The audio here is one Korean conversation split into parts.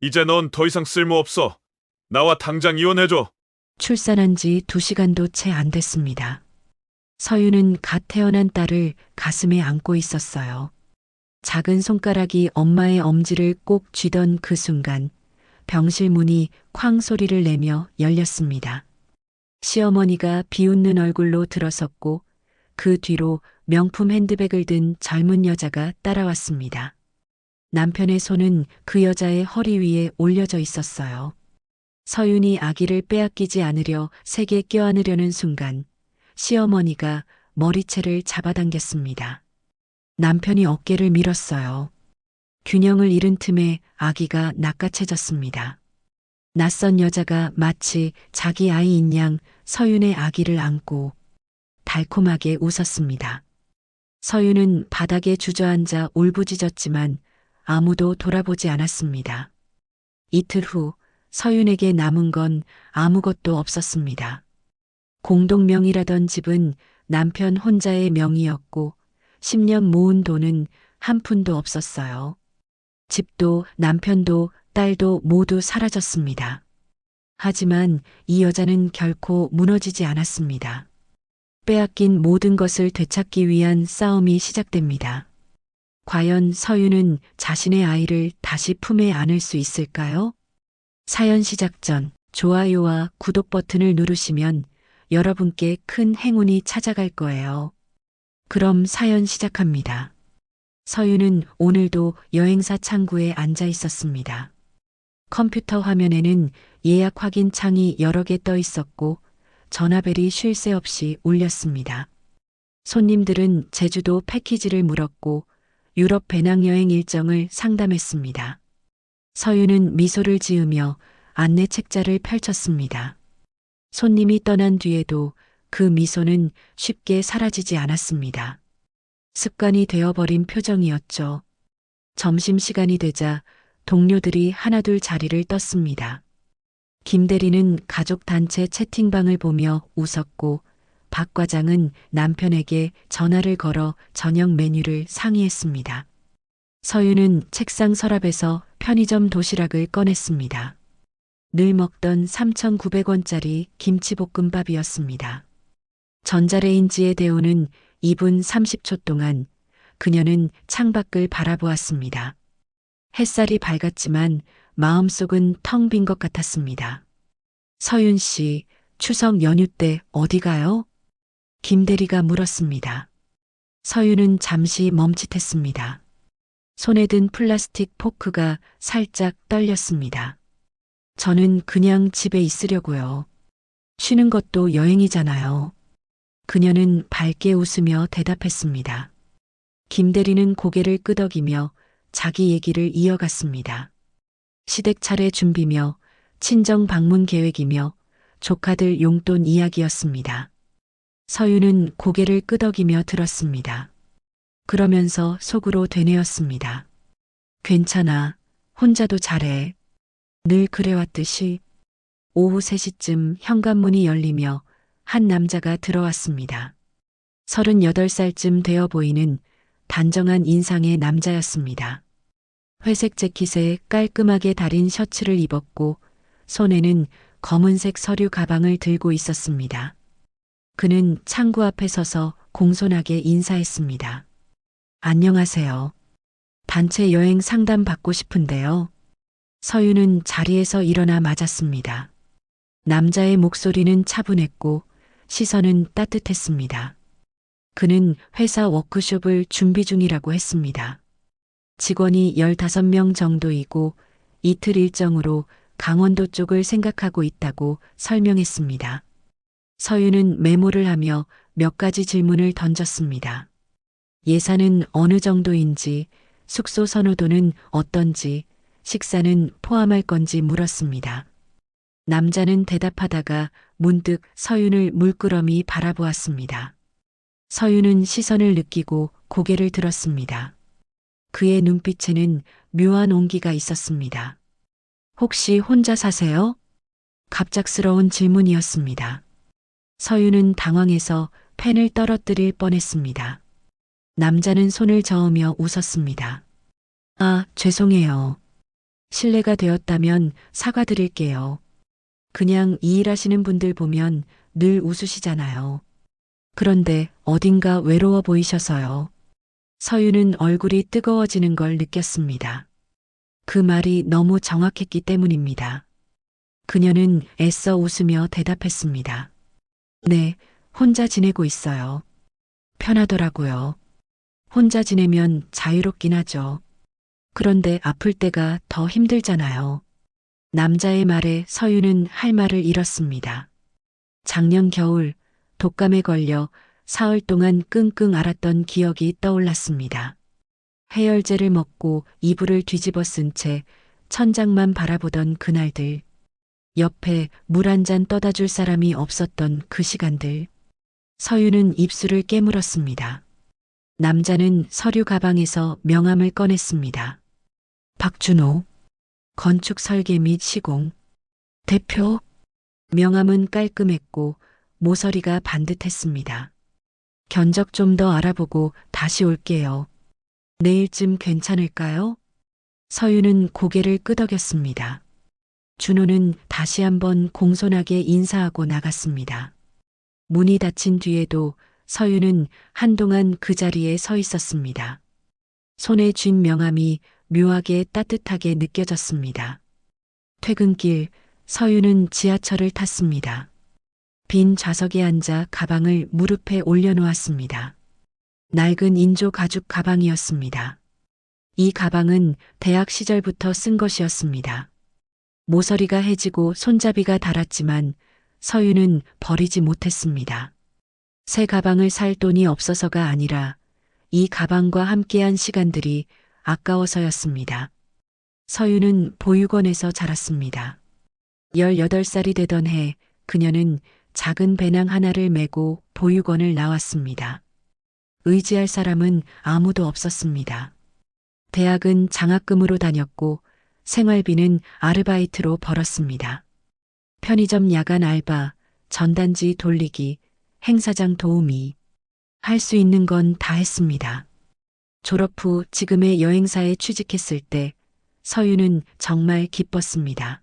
이제 넌 더 이상 쓸모없어. 나와 당장 이혼해줘. 출산한 지 2시간도 채 안 됐습니다. 서유는 갓 태어난 딸을 가슴에 안고 있었어요. 작은 손가락이 엄마의 엄지를 꼭 쥐던 그 순간 병실 문이 쾅 소리를 내며 열렸습니다. 시어머니가 비웃는 얼굴로 들어섰고 그 뒤로 명품 핸드백을 든 젊은 여자가 따라왔습니다. 남편의 손은 그 여자의 허리 위에 올려져 있었어요. 서윤이 아기를 빼앗기지 않으려 세게 껴안으려는 순간 시어머니가 머리채를 잡아당겼습니다. 남편이 어깨를 밀었어요. 균형을 잃은 틈에 아기가 낚아채졌습니다. 낯선 여자가 마치 자기 아이인 양 서윤의 아기를 안고 달콤하게 웃었습니다. 서윤은 바닥에 주저앉아 울부짖었지만 아무도 돌아보지 않았습니다. 이틀 후 서윤에게 남은 건 아무것도 없었습니다. 공동명의라던 집은 남편 혼자의 명의였고 10년 모은 돈은 한 푼도 없었어요. 집도 남편도 딸도 모두 사라졌습니다. 하지만 이 여자는 결코 무너지지 않았습니다. 빼앗긴 모든 것을 되찾기 위한 싸움이 시작됩니다. 과연 서윤은 자신의 아이를 다시 품에 안을 수 있을까요? 사연 시작 전 좋아요와 구독 버튼을 누르시면 여러분께 큰 행운이 찾아갈 거예요. 그럼 사연 시작합니다. 서윤은 오늘도 여행사 창구에 앉아 있었습니다. 컴퓨터 화면에는 예약 확인 창이 여러 개 떠 있었고 전화벨이 쉴 새 없이 울렸습니다. 손님들은 제주도 패키지를 물었고 유럽 배낭여행 일정을 상담했습니다. 서윤은 미소를 지으며 안내 책자를 펼쳤습니다. 손님이 떠난 뒤에도 그 미소는 쉽게 사라지지 않았습니다. 습관이 되어버린 표정이었죠. 점심시간이 되자 동료들이 하나둘 자리를 떴습니다. 김 대리는 가족단체 채팅방을 보며 웃었고 박 과장은 남편에게 전화를 걸어 저녁 메뉴를 상의했습니다. 서윤은 책상 서랍에서 편의점 도시락을 꺼냈습니다. 늘 먹던 3,900원짜리 김치볶음밥이었습니다. 전자레인지에 데우는 2분 30초 동안 그녀는 창밖을 바라보았습니다. 햇살이 밝았지만 마음속은 텅 빈 것 같았습니다. 서윤 씨, 추석 연휴 때 어디 가요? 김 대리가 물었습니다. 서윤은 잠시 멈칫했습니다. 손에 든 플라스틱 포크가 살짝 떨렸습니다. 저는 그냥 집에 있으려고요. 쉬는 것도 여행이잖아요. 그녀는 밝게 웃으며 대답했습니다. 김 대리는 고개를 끄덕이며 자기 얘기를 이어갔습니다. 시댁 차례 준비며 친정 방문 계획이며 조카들 용돈 이야기였습니다. 서윤은 고개를 끄덕이며 들었습니다. 그러면서 속으로 되뇌었습니다. 괜찮아. 혼자도 잘해. 늘 그래왔듯이. 오후 3시쯤 현관문이 열리며 한 남자가 들어왔습니다. 38살쯤 되어 보이는 단정한 인상의 남자였습니다. 회색 재킷에 깔끔하게 다린 셔츠를 입었고 손에는 검은색 서류 가방을 들고 있었습니다. 그는 창구 앞에 서서 공손하게 인사했습니다. 안녕하세요. 단체 여행 상담 받고 싶은데요. 서윤은 자리에서 일어나 맞았습니다. 남자의 목소리는 차분했고 시선은 따뜻했습니다. 그는 회사 워크숍을 준비 중이라고 했습니다. 직원이 15명 정도이고 이틀 일정으로 강원도 쪽을 생각하고 있다고 설명했습니다. 서윤은 메모를 하며 몇 가지 질문을 던졌습니다. 예산은 어느 정도인지, 숙소 선호도는 어떤지, 식사는 포함할 건지 물었습니다. 남자는 대답하다가 문득 서윤을 물끄러미 바라보았습니다. 서윤은 시선을 느끼고 고개를 들었습니다. 그의 눈빛에는 묘한 온기가 있었습니다. 혹시 혼자 사세요? 갑작스러운 질문이었습니다. 서윤은 당황해서 펜을 떨어뜨릴 뻔했습니다. 남자는 손을 저으며 웃었습니다. 아, 죄송해요. 실례가 되었다면 사과드릴게요. 그냥 이 일하시는 분들 보면 늘 웃으시잖아요. 그런데 어딘가 외로워 보이셔서요. 서유는 얼굴이 뜨거워지는 걸 느꼈습니다. 그 말이 너무 정확했기 때문입니다. 그녀는 애써 웃으며 대답했습니다. 네, 혼자 지내고 있어요. 편하더라고요. 혼자 지내면 자유롭긴 하죠. 그런데 아플 때가 더 힘들잖아요. 남자의 말에 서유는 할 말을 잃었습니다. 작년 겨울 독감에 걸려 사흘 동안 끙끙 앓았던 기억이 떠올랐습니다. 해열제를 먹고 이불을 뒤집어 쓴 채 천장만 바라보던 그날들. 옆에 물 한 잔 떠다 줄 사람이 없었던 그 시간들. 서유는 입술을 깨물었습니다. 남자는 서류 가방에서 명함을 꺼냈습니다. 박준호, 건축 설계 및 시공, 대표. 명함은 깔끔했고 모서리가 반듯했습니다. 견적 좀 더 알아보고 다시 올게요. 내일쯤 괜찮을까요? 서유는 고개를 끄덕였습니다. 준호는 다시 한번 공손하게 인사하고 나갔습니다. 문이 닫힌 뒤에도 서유는 한동안 그 자리에 서 있었습니다. 손에 쥔 명함이 묘하게 따뜻하게 느껴졌습니다. 퇴근길 서유는 지하철을 탔습니다. 빈 좌석에 앉아 가방을 무릎에 올려놓았습니다. 낡은 인조 가죽 가방이었습니다. 이 가방은 대학 시절부터 쓴 것이었습니다. 모서리가 해지고 손잡이가 닳았지만 서유는 버리지 못했습니다. 새 가방을 살 돈이 없어서가 아니라 이 가방과 함께한 시간들이 아까워서였습니다. 서유는 보육원에서 자랐습니다. 18살이 되던 해 그녀는 작은 배낭 하나를 메고 보육원을 나왔습니다. 의지할 사람은 아무도 없었습니다. 대학은 장학금으로 다녔고 생활비는 아르바이트로 벌었습니다. 편의점 야간 알바, 전단지 돌리기, 행사장 도우미. 할 수 있는 건 다 했습니다. 졸업 후 지금의 여행사에 취직했을 때 서유는 정말 기뻤습니다.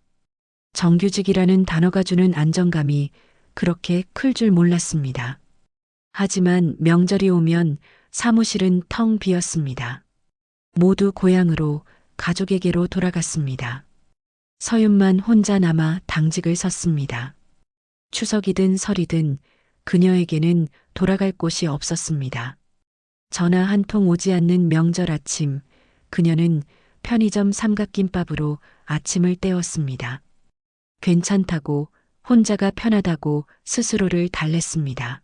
정규직이라는 단어가 주는 안정감이 그렇게 클 줄 몰랐습니다. 하지만 명절이 오면 사무실은 텅 비었습니다. 모두 고향으로 가족에게로 돌아갔습니다. 서윤만 혼자 남아 당직을 섰습니다. 추석이든 설이든 그녀에게는 돌아갈 곳이 없었습니다. 전화 한 통 오지 않는 명절 아침, 그녀는 편의점 삼각김밥으로 아침을 때웠습니다. 괜찮다고, 혼자가 편하다고 스스로를 달랬습니다.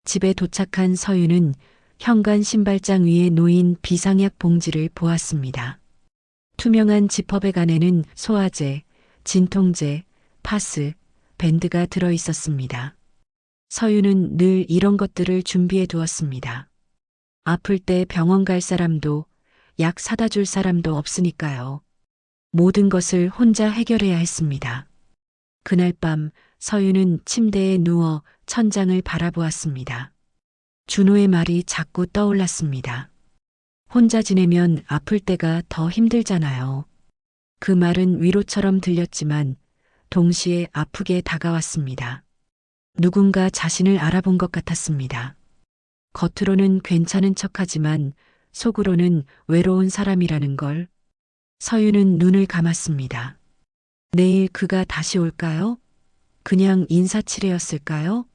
집에 도착한 서유는 현관 신발장 위에 놓인 비상약 봉지를 보았습니다. 투명한 지퍼백 안에는 소화제, 진통제, 파스, 밴드가 들어 있었습니다. 서유는 늘 이런 것들을 준비해 두었습니다. 아플 때 병원 갈 사람도 약 사다 줄 사람도 없으니까요. 모든 것을 혼자 해결해야 했습니다. 그날 밤 서유는 침대에 누워 천장을 바라보았습니다. 준호의 말이 자꾸 떠올랐습니다. 혼자 지내면 아플 때가 더 힘들잖아요. 그 말은 위로처럼 들렸지만 동시에 아프게 다가왔습니다. 누군가 자신을 알아본 것 같았습니다. 겉으로는 괜찮은 척하지만 속으로는 외로운 사람이라는 걸. 서유는 눈을 감았습니다. 내일 그가 다시 올까요? 그냥 인사치레였을까요?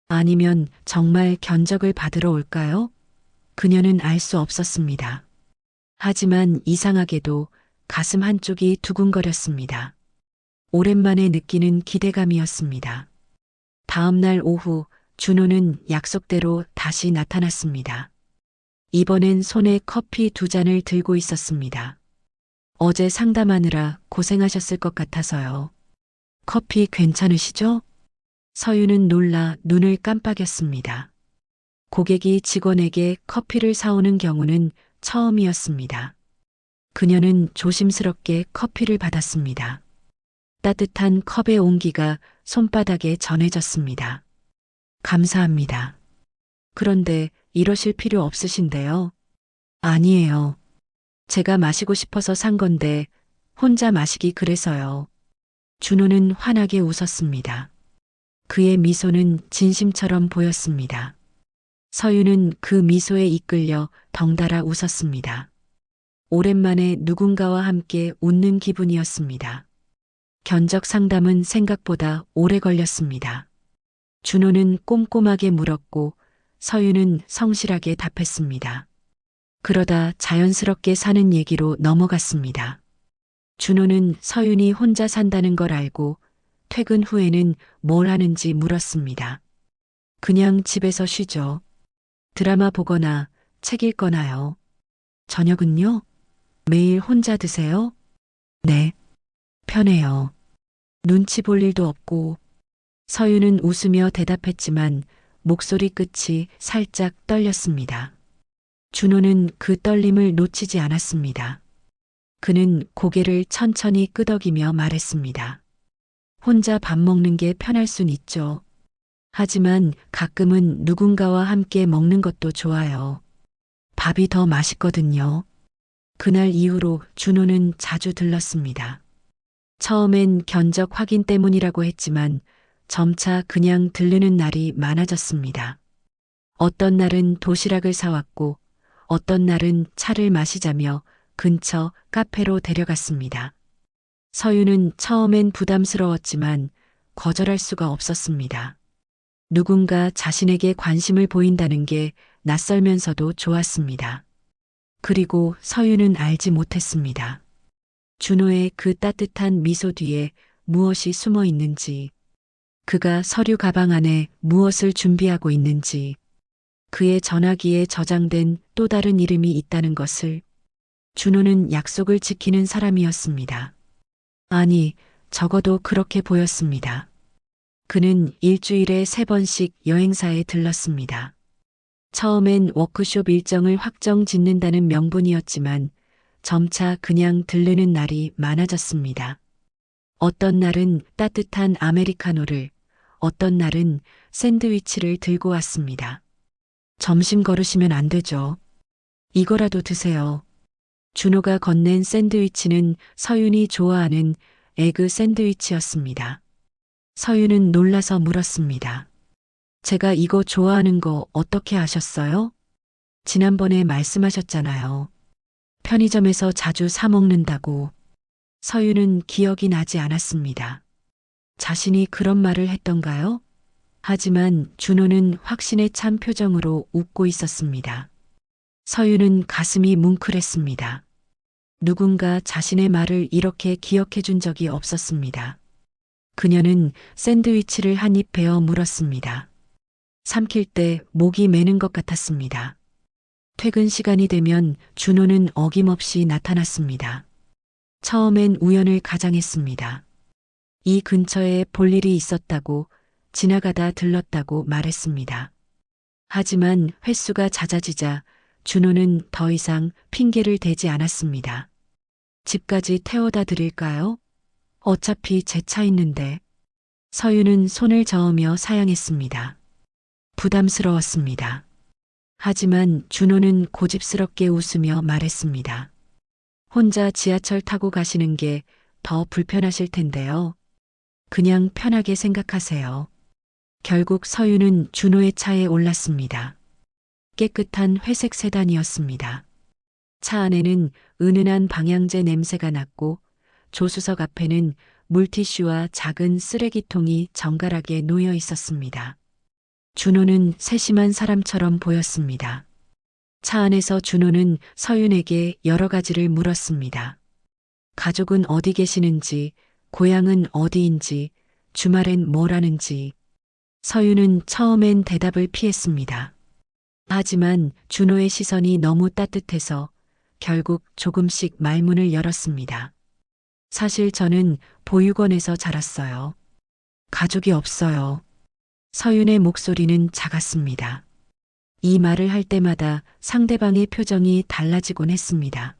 아니면 정말 견적을 받으러 올까요? 그녀는 알 수 없었습니다. 하지만 이상하게도 가슴 한쪽이 두근거렸습니다. 오랜만에 느끼는 기대감이었습니다. 다음 날 오후 준호는 약속대로 다시 나타났습니다. 이번엔 손에 커피 2잔을 들고 있었습니다. 어제 상담하느라 고생하셨을 것 같아서요. 커피 괜찮으시죠? 서유는 놀라 눈을 깜빡였습니다. 고객이 직원에게 커피를 사오는 경우는 처음이었습니다. 그녀는 조심스럽게 커피를 받았습니다. 따뜻한 컵의 온기가 손바닥에 전해졌습니다. 감사합니다. 그런데 이러실 필요 없으신데요? 아니에요. 제가 마시고 싶어서 산 건데 혼자 마시기 그래서요. 준호는 환하게 웃었습니다. 그의 미소는 진심처럼 보였습니다. 서윤은 그 미소에 이끌려 덩달아 웃었습니다. 오랜만에 누군가와 함께 웃는 기분이었습니다. 견적 상담은 생각보다 오래 걸렸습니다. 준호는 꼼꼼하게 물었고 서윤은 성실하게 답했습니다. 그러다 자연스럽게 사는 얘기로 넘어갔습니다. 준호는 서윤이 혼자 산다는 걸 알고 퇴근 후에는 뭘 하는지 물었습니다. 그냥 집에서 쉬죠. 드라마 보거나 책 읽거나요. 저녁은요? 매일 혼자 드세요? 네. 편해요. 눈치 볼 일도 없고. 서윤은 웃으며 대답했지만 목소리 끝이 살짝 떨렸습니다. 준호는 그 떨림을 놓치지 않았습니다. 그는 고개를 천천히 끄덕이며 말했습니다. 혼자 밥 먹는 게 편할 순 있죠. 하지만 가끔은 누군가와 함께 먹는 것도 좋아요. 밥이 더 맛있거든요. 그날 이후로 준호는 자주 들렀습니다. 처음엔 견적 확인 때문이라고 했지만 점차 그냥 들르는 날이 많아졌습니다. 어떤 날은 도시락을 사왔고 어떤 날은 차를 마시자며 근처 카페로 데려갔습니다. 서윤은 처음엔 부담스러웠지만 거절할 수가 없었습니다. 누군가 자신에게 관심을 보인다는 게 낯설면서도 좋았습니다. 그리고 서윤은 알지 못했습니다. 준호의 그 따뜻한 미소 뒤에 무엇이 숨어 있는지, 그가 서류 가방 안에 무엇을 준비하고 있는지, 그의 전화기에 저장된 또 다른 이름이 있다는 것을. 준호는 약속을 지키는 사람이었습니다. 아니, 적어도 그렇게 보였습니다. 그는 일주일에 3번씩 여행사에 들렀습니다. 처음엔 워크숍 일정을 확정 짓는다는 명분이었지만 점차 그냥 들르는 날이 많아졌습니다. 어떤 날은 따뜻한 아메리카노를, 어떤 날은 샌드위치를 들고 왔습니다. 점심 거르시면 안 되죠. 이거라도 드세요. 준호가 건넨 샌드위치는 서윤이 좋아하는 에그 샌드위치였습니다. 서윤은 놀라서 물었습니다. 제가 이거 좋아하는 거 어떻게 아셨어요? 지난번에 말씀하셨잖아요. 편의점에서 자주 사 먹는다고. 서윤은 기억이 나지 않았습니다. 자신이 그런 말을 했던가요? 하지만 준호는 확신에 찬 표정으로 웃고 있었습니다. 서윤은 가슴이 뭉클했습니다. 누군가 자신의 말을 이렇게 기억해 준 적이 없었습니다. 그녀는 샌드위치를 한 입 베어 물었습니다. 삼킬 때 목이 메는 것 같았습니다. 퇴근 시간이 되면 준호는 어김없이 나타났습니다. 처음엔 우연을 가장했습니다. 이 근처에 볼 일이 있었다고, 지나가다 들렀다고 말했습니다. 하지만 횟수가 잦아지자 준호는 더 이상 핑계를 대지 않았습니다. 집까지 태워다 드릴까요? 어차피 제 차 있는데. 서윤은 손을 저으며 사양했습니다. 부담스러웠습니다. 하지만 준호는 고집스럽게 웃으며 말했습니다. 혼자 지하철 타고 가시는 게 더 불편하실 텐데요. 그냥 편하게 생각하세요. 결국 서윤은 준호의 차에 올랐습니다. 깨끗한 회색 세단이었습니다. 차 안에는 은은한 방향제 냄새가 났고 조수석 앞에는 물티슈와 작은 쓰레기통이 정갈하게 놓여 있었습니다. 준호는 세심한 사람처럼 보였습니다. 차 안에서 준호는 서윤에게 여러 가지를 물었습니다. 가족은 어디 계시는지, 고향은 어디인지, 주말엔 뭘 하는지. 서윤은 처음엔 대답을 피했습니다. 하지만 준호의 시선이 너무 따뜻해서 결국 조금씩 말문을 열었습니다. 사실 저는 보육원에서 자랐어요. 가족이 없어요. 서윤의 목소리는 작았습니다. 이 말을 할 때마다 상대방의 표정이 달라지곤 했습니다.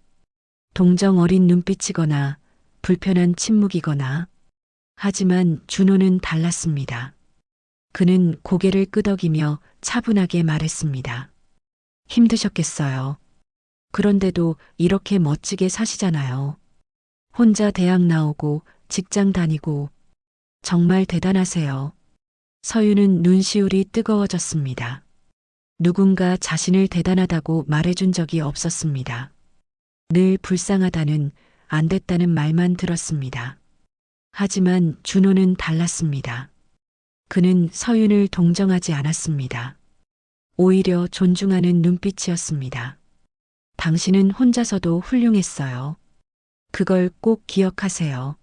동정 어린 눈빛이거나 불편한 침묵이거나. 하지만 준호는 달랐습니다. 그는 고개를 끄덕이며 차분하게 말했습니다. 힘드셨겠어요. 그런데도 이렇게 멋지게 사시잖아요. 혼자 대학 나오고 직장 다니고 정말 대단하세요. 서윤은 눈시울이 뜨거워졌습니다. 누군가 자신을 대단하다고 말해준 적이 없었습니다. 늘 불쌍하다는, 안 됐다는 말만 들었습니다. 하지만 준호는 달랐습니다. 그는 서윤을 동정하지 않았습니다. 오히려 존중하는 눈빛이었습니다. 당신은 혼자서도 훌륭했어요. 그걸 꼭 기억하세요.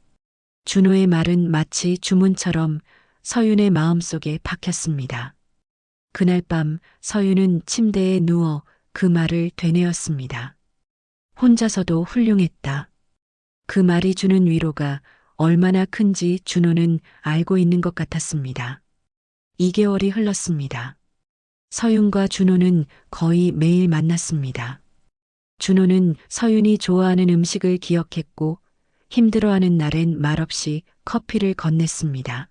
준호의 말은 마치 주문처럼 서윤의 마음속에 박혔습니다. 그날 밤 서윤은 침대에 누워 그 말을 되뇌었습니다. 혼자서도 훌륭했다. 그 말이 주는 위로가 얼마나 큰지 준호는 알고 있는 것 같았습니다. 2개월이 흘렀습니다. 서윤과 준호는 거의 매일 만났습니다. 준호는 서윤이 좋아하는 음식을 기억했고 힘들어하는 날엔 말없이 커피를 건넸습니다.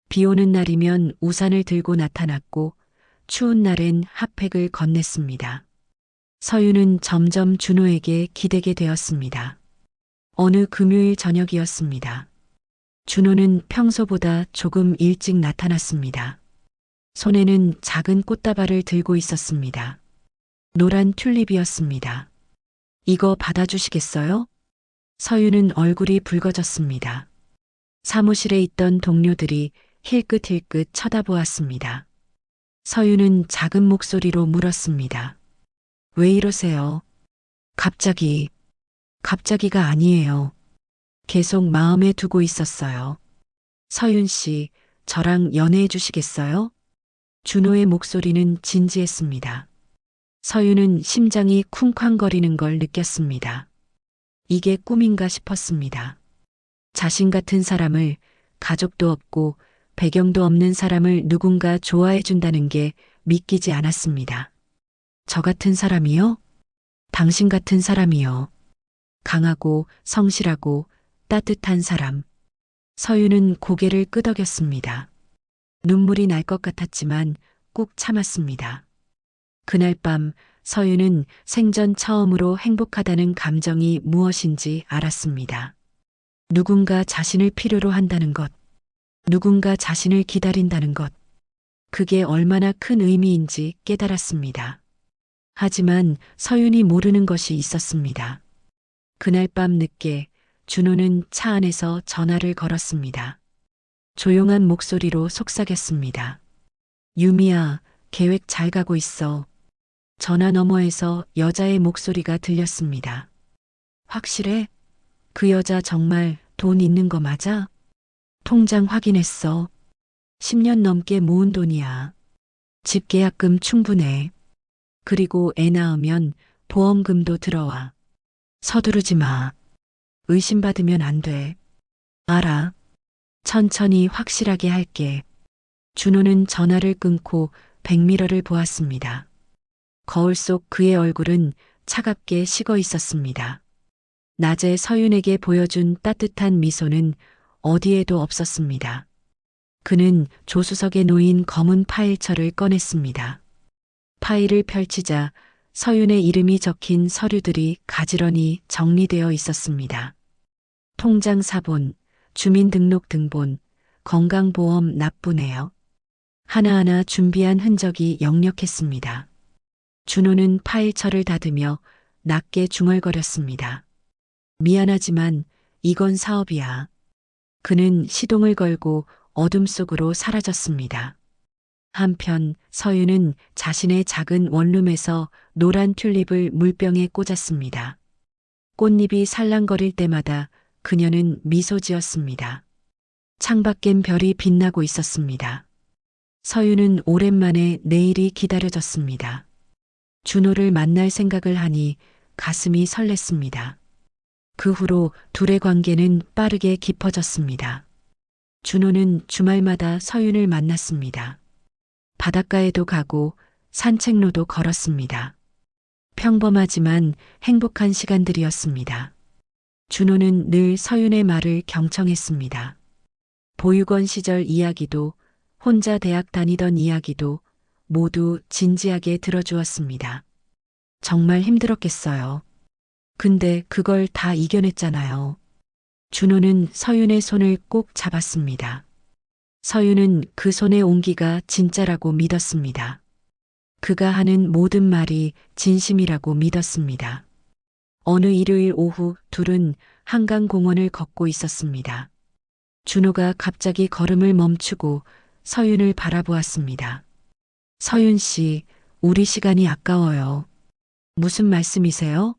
비 오는 날이면 우산을 들고 나타났고 추운 날엔 핫팩을 건넸습니다. 서윤은 점점 준호에게 기대게 되었습니다. 어느 금요일 저녁이었습니다. 준호는 평소보다 조금 일찍 나타났습니다. 손에는 작은 꽃다발을 들고 있었습니다. 노란 튤립이었습니다. 이거 받아주시겠어요? 서윤은 얼굴이 붉어졌습니다. 사무실에 있던 동료들이 힐끗힐끗 쳐다보았습니다. 서윤은 작은 목소리로 물었습니다. 왜 이러세요? 갑자기가 아니에요. 계속 마음에 두고 있었어요. 서윤 씨, 저랑 연애해 주시겠어요? 준호의 목소리는 진지했습니다. 서윤은 심장이 쿵쾅거리는 걸 느꼈습니다. 이게 꿈인가 싶었습니다. 자신 같은 사람을, 가족도 없고 배경도 없는 사람을 누군가 좋아해 준다는 게 믿기지 않았습니다. 저 같은 사람이요? 당신 같은 사람이요. 강하고 성실하고 따뜻한 사람. 서윤은 고개를 끄덕였습니다. 눈물이 날 것 같았지만 꾹 참았습니다. 그날 밤 서윤은 생전 처음으로 행복하다는 감정이 무엇인지 알았습니다. 누군가 자신을 필요로 한다는 것, 누군가 자신을 기다린다는 것, 그게 얼마나 큰 의미인지 깨달았습니다. 하지만 서윤이 모르는 것이 있었습니다. 그날 밤 늦게 준호는 차 안에서 전화를 걸었습니다. 조용한 목소리로 속삭였습니다. 유미야, 계획 잘 가고 있어. 전화 너머에서 여자의 목소리가 들렸습니다. 확실해? 그 여자 정말 돈 있는 거 맞아? 통장 확인했어. 10년 넘게 모은 돈이야. 집 계약금 충분해. 그리고 애 낳으면 보험금도 들어와. 서두르지 마. 의심받으면 안 돼. 알아. 천천히 확실하게 할게. 준호는 전화를 끊고 백미러를 보았습니다. 거울 속 그의 얼굴은 차갑게 식어 있었습니다. 낮에 서윤에게 보여준 따뜻한 미소는 어디에도 없었습니다. 그는 조수석에 놓인 검은 파일철을 꺼냈습니다. 파일을 펼치자 서윤의 이름이 적힌 서류들이 가지런히 정리되어 있었습니다. 통장 사본, 주민등록 등본, 건강보험 납부 내역. 하나하나 준비한 흔적이 역력했습니다. 준호는 파일철을 닫으며 낮게 중얼거렸습니다. 미안하지만 이건 사업이야. 그는 시동을 걸고 어둠 속으로 사라졌습니다. 한편 서윤은 자신의 작은 원룸에서 노란 튤립을 물병에 꽂았습니다. 꽃잎이 살랑거릴 때마다 그녀는 미소 지었습니다. 창밖엔 별이 빛나고 있었습니다. 서윤은 오랜만에 내일이 기다려졌습니다. 준호를 만날 생각을 하니 가슴이 설렜습니다. 그 후로 둘의 관계는 빠르게 깊어졌습니다. 준호는 주말마다 서윤을 만났습니다. 바닷가에도 가고 산책로도 걸었습니다. 평범하지만 행복한 시간들이었습니다. 준호는 늘 서윤의 말을 경청했습니다. 보육원 시절 이야기도 혼자 대학 다니던 이야기도 모두 진지하게 들어주었습니다. 정말 힘들었겠어요. 근데 그걸 다 이겨냈잖아요. 준호는 서윤의 손을 꼭 잡았습니다. 서윤은 그 손의 온기가 진짜라고 믿었습니다. 그가 하는 모든 말이 진심이라고 믿었습니다. 어느 일요일 오후 둘은 한강공원을 걷고 있었습니다. 준호가 갑자기 걸음을 멈추고 서윤을 바라보았습니다. 서윤 씨, 우리 시간이 아까워요. 무슨 말씀이세요?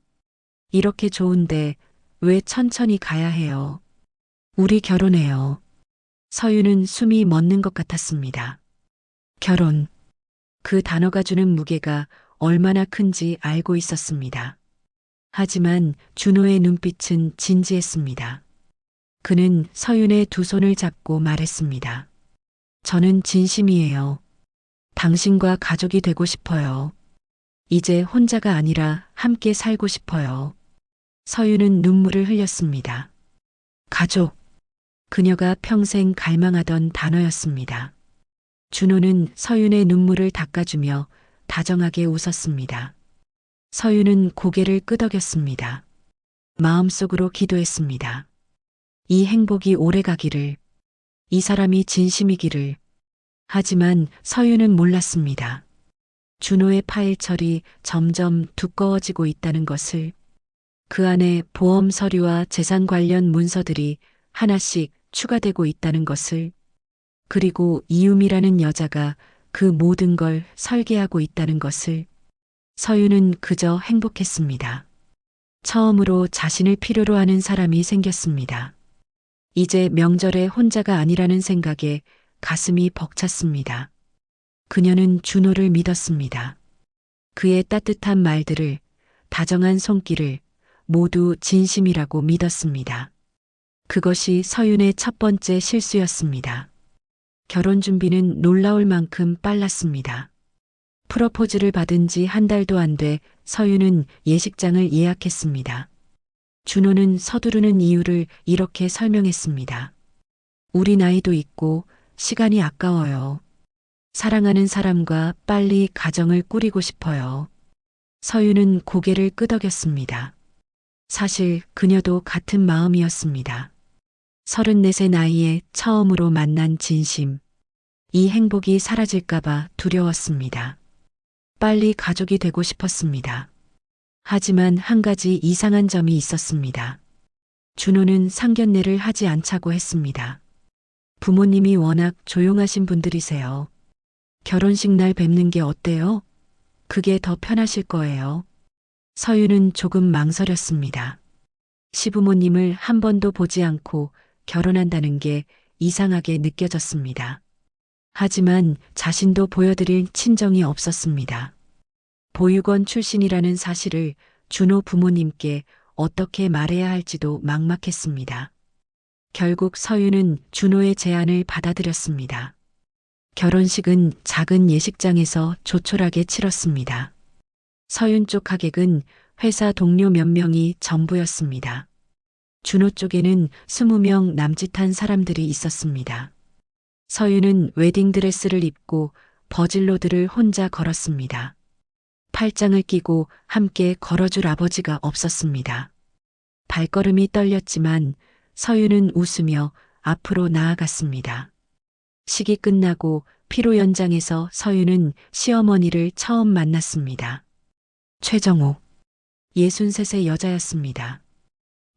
이렇게 좋은데 왜 천천히 가야 해요? 우리 결혼해요. 서윤은 숨이 멎는 것 같았습니다. 결혼. 그 단어가 주는 무게가 얼마나 큰지 알고 있었습니다. 하지만 준호의 눈빛은 진지했습니다. 그는 서윤의 두 손을 잡고 말했습니다. 저는 진심이에요. 당신과 가족이 되고 싶어요. 이제 혼자가 아니라 함께 살고 싶어요. 서윤은 눈물을 흘렸습니다. 가족. 그녀가 평생 갈망하던 단어였습니다. 준호는 서윤의 눈물을 닦아주며 다정하게 웃었습니다. 서윤은 고개를 끄덕였습니다. 마음속으로 기도했습니다. 이 행복이 오래가기를, 이 사람이 진심이기를. 하지만 서윤은 몰랐습니다. 준호의 파일철이 점점 두꺼워지고 있다는 것을, 그 안에 보험 서류와 재산 관련 문서들이 하나씩 추가되고 있다는 것을, 그리고 이유미라는 여자가 그 모든 걸 설계하고 있다는 것을. 서윤은 그저 행복했습니다. 처음으로 자신을 필요로 하는 사람이 생겼습니다. 이제 명절에 혼자가 아니라는 생각에 가슴이 벅찼습니다. 그녀는 준호를 믿었습니다. 그의 따뜻한 말들을, 다정한 손길을 모두 진심이라고 믿었습니다. 그것이 서윤의 첫 번째 실수였습니다. 결혼 준비는 놀라울 만큼 빨랐습니다. 프로포즈를 받은 지 한 달도 안 돼 서윤은 예식장을 예약했습니다. 준호는 서두르는 이유를 이렇게 설명했습니다. 우리 나이도 있고 시간이 아까워요. 사랑하는 사람과 빨리 가정을 꾸리고 싶어요. 서윤은 고개를 끄덕였습니다. 사실 그녀도 같은 마음이었습니다. 34의 나이에 처음으로 만난 진심. 이 행복이 사라질까봐 두려웠습니다. 빨리 가족이 되고 싶었습니다. 하지만 한 가지 이상한 점이 있었습니다. 준호는 상견례를 하지 않자고 했습니다. 부모님이 워낙 조용하신 분들이세요. 결혼식 날 뵙는 게 어때요? 그게 더 편하실 거예요. 서윤은 조금 망설였습니다. 시부모님을 한 번도 보지 않고 결혼한다는 게 이상하게 느껴졌습니다. 하지만 자신도 보여드릴 친정이 없었습니다. 보육원 출신이라는 사실을 준호 부모님께 어떻게 말해야 할지도 막막했습니다. 결국 서윤은 준호의 제안을 받아들였습니다. 결혼식은 작은 예식장에서 조촐하게 치렀습니다. 서윤 쪽 하객은 회사 동료 몇 명이 전부였습니다. 준호 쪽에는 20명 남짓한 사람들이 있었습니다. 서윤은 웨딩드레스를 입고 버질로드를 혼자 걸었습니다. 팔짱을 끼고 함께 걸어줄 아버지가 없었습니다. 발걸음이 떨렸지만 서윤은 웃으며 앞으로 나아갔습니다. 식이 끝나고 피로 연장에서 서윤은 시어머니를 처음 만났습니다. 최정옥, 63세 여자였습니다.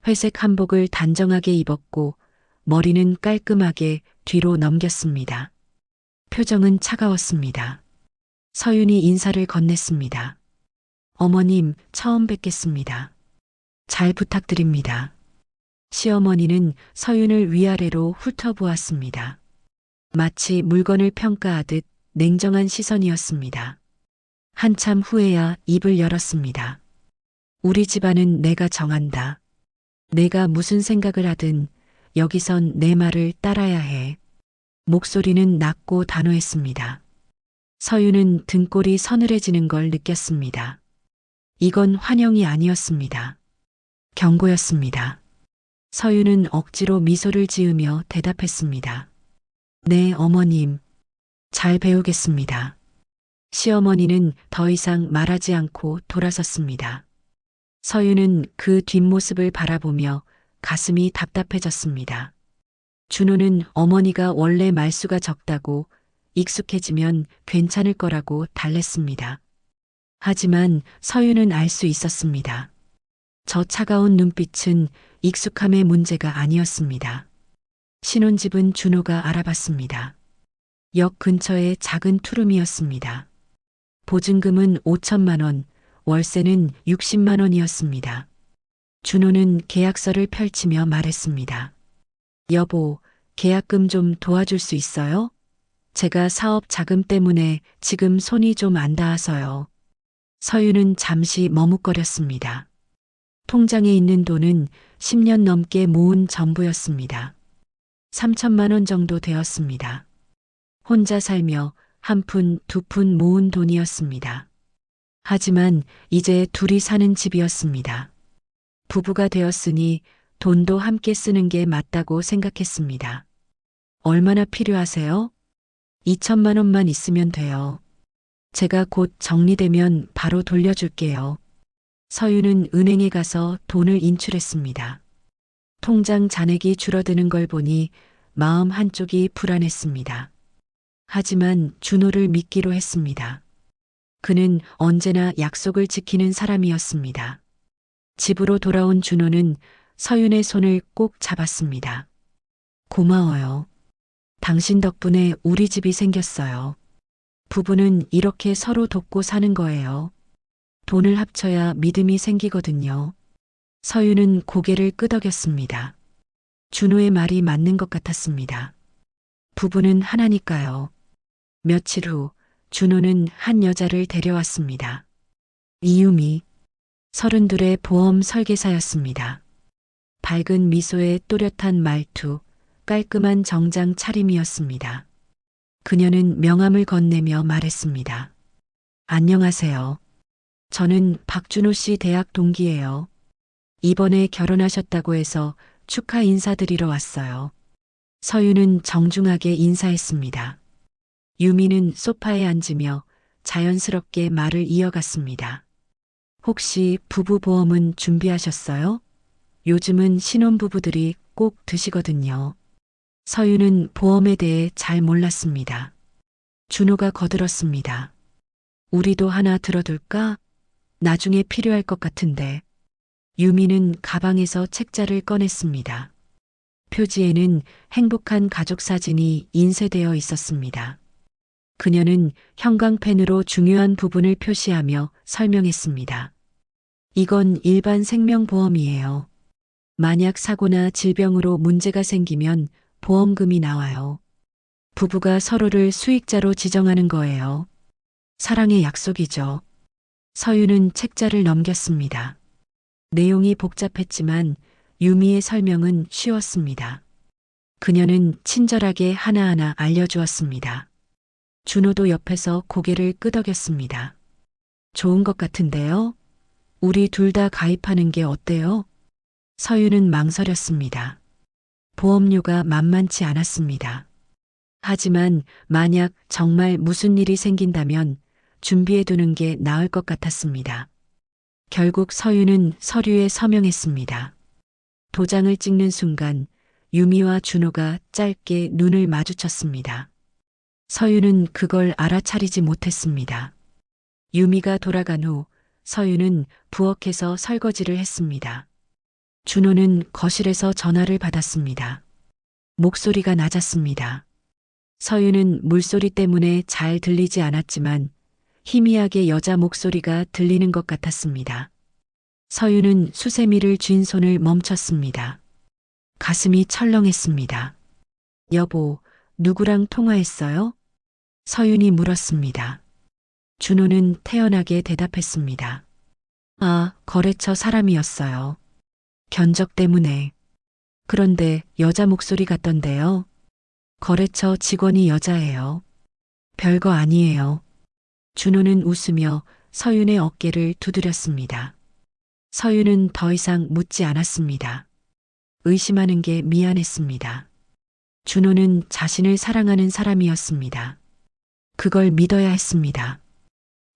회색 한복을 단정하게 입었고 머리는 깔끔하게 뒤로 넘겼습니다. 표정은 차가웠습니다. 서윤이 인사를 건넸습니다. 어머님, 처음 뵙겠습니다. 잘 부탁드립니다. 시어머니는 서윤을 위아래로 훑어보았습니다. 마치 물건을 평가하듯 냉정한 시선이었습니다. 한참 후에야 입을 열었습니다. 우리 집안은 내가 정한다. 내가 무슨 생각을 하든 여기선 내 말을 따라야 해. 목소리는 낮고 단호했습니다. 서윤은 등골이 서늘해지는 걸 느꼈습니다. 이건 환영이 아니었습니다. 경고였습니다. 서윤은 억지로 미소를 지으며 대답했습니다. 네, 어머님. 잘 배우겠습니다. 시어머니는 더 이상 말하지 않고 돌아섰습니다. 서윤은 그 뒷모습을 바라보며 가슴이 답답해졌습니다. 준호는 어머니가 원래 말수가 적다고 익숙해지면 괜찮을 거라고 달랬습니다. 하지만 서유는 알 수 있었습니다. 저 차가운 눈빛은 익숙함의 문제가 아니었습니다. 신혼집은 준호가 알아봤습니다. 역 근처의 작은 투룸이었습니다. 보증금은 5천만 원, 월세는 60만 원이었습니다. 준호는 계약서를 펼치며 말했습니다. 여보, 계약금 좀 도와줄 수 있어요? 제가 사업 자금 때문에 지금 손이 좀 안 닿아서요. 서유는 잠시 머뭇거렸습니다. 통장에 있는 돈은 10년 넘게 모은 전부였습니다. 3천만 원 정도 되었습니다. 혼자 살며 한 푼, 두 푼 모은 돈이었습니다. 하지만 이제 둘이 사는 집이었습니다. 부부가 되었으니 돈도 함께 쓰는 게 맞다고 생각했습니다. 얼마나 필요하세요? 2천만 원만 있으면 돼요. 제가 곧 정리되면 바로 돌려줄게요. 서유는 은행에 가서 돈을 인출했습니다. 통장 잔액이 줄어드는 걸 보니 마음 한쪽이 불안했습니다. 하지만 준호를 믿기로 했습니다. 그는 언제나 약속을 지키는 사람이었습니다. 집으로 돌아온 준호는 서윤의 손을 꼭 잡았습니다. 고마워요. 당신 덕분에 우리 집이 생겼어요. 부부는 이렇게 서로 돕고 사는 거예요. 돈을 합쳐야 믿음이 생기거든요. 서윤은 고개를 끄덕였습니다. 준호의 말이 맞는 것 같았습니다. 부부는 하나니까요. 며칠 후 준호는 한 여자를 데려왔습니다. 이유미, 32의 보험 설계사였습니다. 밝은 미소에 또렷한 말투, 깔끔한 정장 차림이었습니다. 그녀는 명함을 건네며 말했습니다. 안녕하세요. 저는 박준호 씨 대학 동기예요. 이번에 결혼하셨다고 해서 축하 인사드리러 왔어요. 서유는 정중하게 인사했습니다. 유미는 소파에 앉으며 자연스럽게 말을 이어갔습니다. 혹시 부부보험은 준비하셨어요? 요즘은 신혼부부들이 꼭 드시거든요. 서유는 보험에 대해 잘 몰랐습니다. 준호가 거들었습니다. 우리도 하나 들어둘까? 나중에 필요할 것 같은데. 유미는 가방에서 책자를 꺼냈습니다. 표지에는 행복한 가족 사진이 인쇄되어 있었습니다. 그녀는 형광펜으로 중요한 부분을 표시하며 설명했습니다. 이건 일반 생명보험이에요. 만약 사고나 질병으로 문제가 생기면 보험금이 나와요. 부부가 서로를 수익자로 지정하는 거예요. 사랑의 약속이죠. 서유는 책자를 넘겼습니다. 내용이 복잡했지만 유미의 설명은 쉬웠습니다. 그녀는 친절하게 하나하나 알려주었습니다. 준호도 옆에서 고개를 끄덕였습니다. 좋은 것 같은데요? 우리 둘 다 가입하는 게 어때요? 서유는 망설였습니다. 보험료가 만만치 않았습니다. 하지만 만약 정말 무슨 일이 생긴다면 준비해두는 게 나을 것 같았습니다. 결국 서유는 서류에 서명했습니다. 도장을 찍는 순간 유미와 준호가 짧게 눈을 마주쳤습니다. 서유는 그걸 알아차리지 못했습니다. 유미가 돌아간 후 서유는 부엌에서 설거지를 했습니다. 준호는 거실에서 전화를 받았습니다. 목소리가 낮았습니다. 서유는 물소리 때문에 잘 들리지 않았지만 희미하게 여자 목소리가 들리는 것 같았습니다. 서유는 수세미를 쥔 손을 멈췄습니다. 가슴이 철렁했습니다. 여보, 누구랑 통화했어요? 서윤이 물었습니다. 준호는 태연하게 대답했습니다. 아, 거래처 사람이었어요. 견적 때문에. 그런데 여자 목소리 같던데요. 거래처 직원이 여자예요. 별거 아니에요. 준호는 웃으며 서윤의 어깨를 두드렸습니다. 서윤은 더 이상 묻지 않았습니다. 의심하는 게 미안했습니다. 준호는 자신을 사랑하는 사람이었습니다. 그걸 믿어야 했습니다.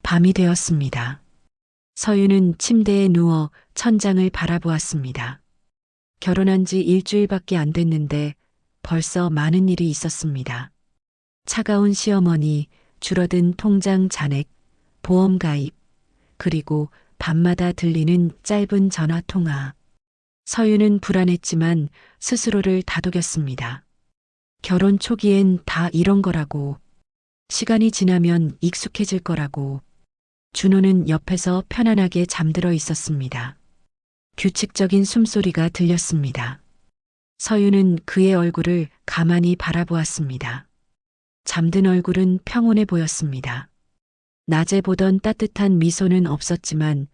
밤이 되었습니다. 서윤은 침대에 누워 천장을 바라보았습니다. 결혼한 지 일주일밖에 안 됐는데 벌써 많은 일이 있었습니다. 차가운 시어머니, 줄어든 통장 잔액, 보험 가입, 그리고 밤마다 들리는 짧은 전화 통화. 서유는 불안했지만 스스로를 다독였습니다. 결혼 초기엔 다 이런 거라고. 시간이 지나면 익숙해질 거라고. 준호는 옆에서 편안하게 잠들어 있었습니다. 규칙적인 숨소리가 들렸습니다. 서유는 그의 얼굴을 가만히 바라보았습니다. 잠든 얼굴은 평온해 보였습니다. 낮에 보던 따뜻한 미소는 없었지만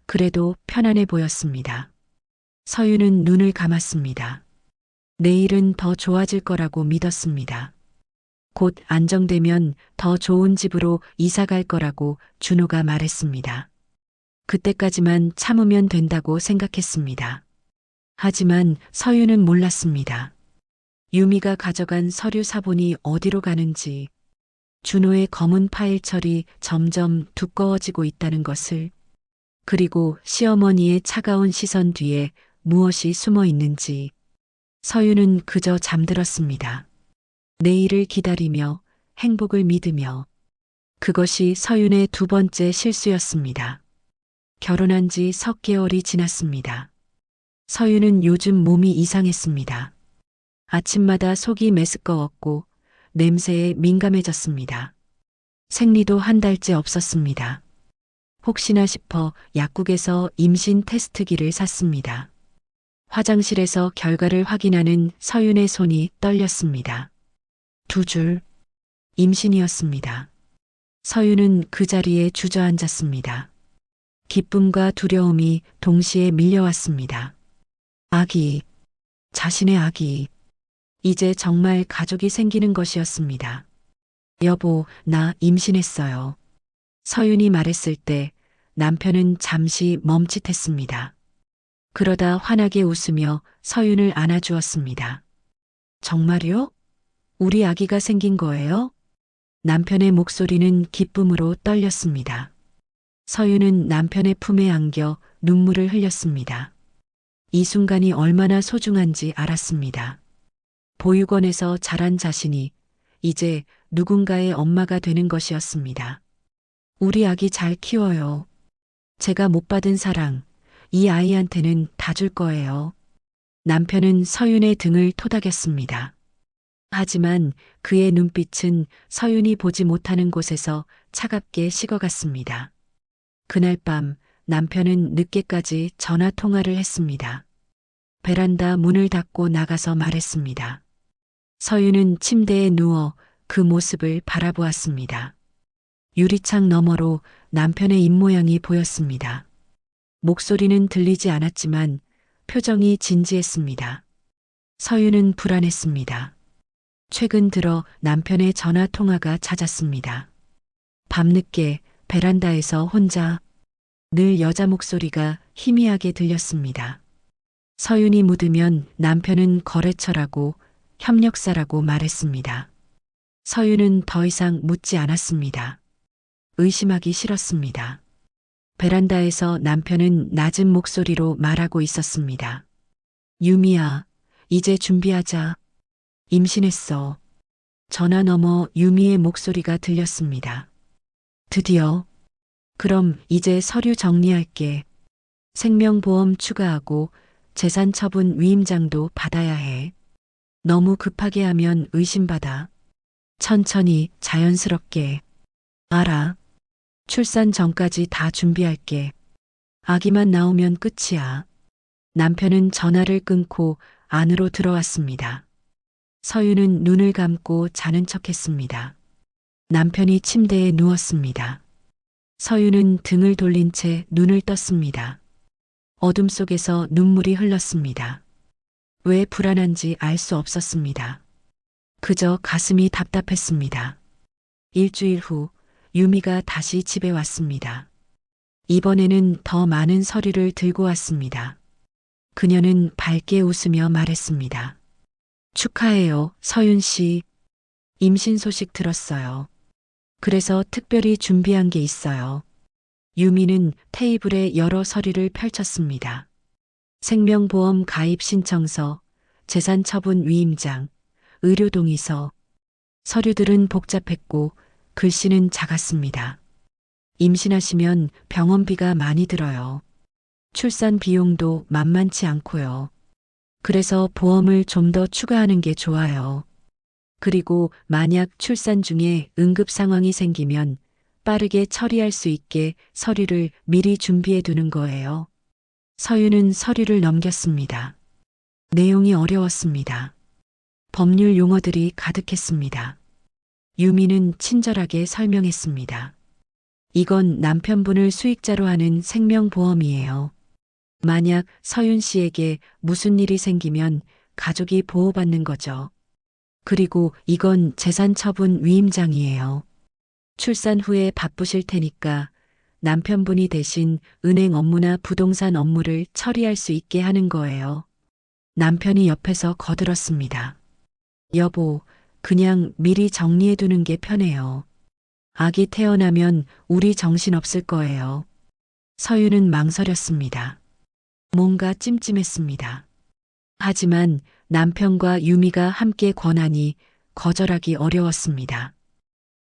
그래도 편안해 보였습니다. 서유는 눈을 감았습니다. 내일은 더 좋아질 거라고 믿었습니다. 곧 안정되면 더 좋은 집으로 이사 갈 거라고 준호가 말했습니다. 그때까지만 참으면 된다고 생각했습니다. 하지만 서유는 몰랐습니다. 유미가 가져간 서류 사본이 어디로 가는지, 준호의 검은 파일철이 점점 두꺼워지고 있다는 것을, 그리고 시어머니의 차가운 시선 뒤에 무엇이 숨어 있는지. 서유는 그저 잠들었습니다. 내일을 기다리며 행복을 믿으며. 그것이 서윤의 두 번째 실수였습니다. 결혼한 지 석 개월이 지났습니다. 서윤은 요즘 몸이 이상했습니다. 아침마다 속이 메스꺼웠고 냄새에 민감해졌습니다. 생리도 한 달째 없었습니다. 혹시나 싶어 약국에서 임신 테스트기를 샀습니다. 화장실에서 결과를 확인하는 서윤의 손이 떨렸습니다. 2줄. 임신이었습니다. 서윤은 그 자리에 주저앉았습니다. 기쁨과 두려움이 동시에 밀려왔습니다. 아기, 자신의 아기. 이제 정말 가족이 생기는 것이었습니다. 여보, 나 임신했어요. 서윤이 말했을 때 남편은 잠시 멈칫했습니다. 그러다 환하게 웃으며 서윤을 안아주었습니다. 정말요? 우리 아기가 생긴 거예요? 남편의 목소리는 기쁨으로 떨렸습니다. 서윤은 남편의 품에 안겨 눈물을 흘렸습니다. 이 순간이 얼마나 소중한지 알았습니다. 보육원에서 자란 자신이 이제 누군가의 엄마가 되는 것이었습니다. 우리 아기 잘 키워요. 제가 못 받은 사랑, 이 아이한테는 다 줄 거예요. 남편은 서윤의 등을 토닥였습니다. 하지만 그의 눈빛은 서윤이 보지 못하는 곳에서 차갑게 식어갔습니다. 그날 밤 남편은 늦게까지 전화 통화를 했습니다. 베란다 문을 닫고 나가서 말했습니다. 서윤은 침대에 누워 그 모습을 바라보았습니다. 유리창 너머로 남편의 입모양이 보였습니다. 목소리는 들리지 않았지만 표정이 진지했습니다. 서윤은 불안했습니다. 최근 들어 남편의 전화 통화가 잦았습니다. 밤늦게 베란다에서 혼자. 늘 여자 목소리가 희미하게 들렸습니다. 서윤이 묻으면 남편은 거래처라고, 협력사라고 말했습니다. 서윤은 더 이상 묻지 않았습니다. 의심하기 싫었습니다. 베란다에서 남편은 낮은 목소리로 말하고 있었습니다. 유미야, 이제 준비하자. 임신했어. 전화 너머 유미의 목소리가 들렸습니다. 드디어. 그럼 이제 서류 정리할게. 생명보험 추가하고 재산 처분 위임장도 받아야 해. 너무 급하게 하면 의심받아. 천천히 자연스럽게. 알아. 출산 전까지 다 준비할게. 아기만 나오면 끝이야. 남편은 전화를 끊고 안으로 들어왔습니다. 서윤은 눈을 감고 자는 척했습니다. 남편이 침대에 누웠습니다. 서윤은 등을 돌린 채 눈을 떴습니다. 어둠 속에서 눈물이 흘렀습니다. 왜 불안한지 알 수 없었습니다. 그저 가슴이 답답했습니다. 일주일 후 유미가 다시 집에 왔습니다. 이번에는 더 많은 서류를 들고 왔습니다. 그녀는 밝게 웃으며 말했습니다. 축하해요, 서윤 씨. 임신 소식 들었어요. 그래서 특별히 준비한 게 있어요. 유미는 테이블에 여러 서류를 펼쳤습니다. 생명보험 가입 신청서, 재산처분 위임장, 의료동의서. 서류들은 복잡했고 글씨는 작았습니다. 임신하시면 병원비가 많이 들어요. 출산 비용도 만만치 않고요. 그래서 보험을 좀 더 추가하는 게 좋아요. 그리고 만약 출산 중에 응급 상황이 생기면 빠르게 처리할 수 있게 서류를 미리 준비해 두는 거예요. 서유는 서류를 넘겼습니다. 내용이 어려웠습니다. 법률 용어들이 가득했습니다. 유미는 친절하게 설명했습니다. 이건 남편분을 수익자로 하는 생명보험이에요. 만약 서윤 씨에게 무슨 일이 생기면 가족이 보호받는 거죠. 그리고 이건 재산처분 위임장이에요. 출산 후에 바쁘실 테니까 남편분이 대신 은행 업무나 부동산 업무를 처리할 수 있게 하는 거예요. 남편이 옆에서 거들었습니다. 여보, 그냥 미리 정리해 두는 게 편해요. 아기 태어나면 우리 정신없을 거예요. 서유는 망설였습니다. 뭔가 찜찜했습니다. 하지만 남편과 유미가 함께 권하니 거절하기 어려웠습니다.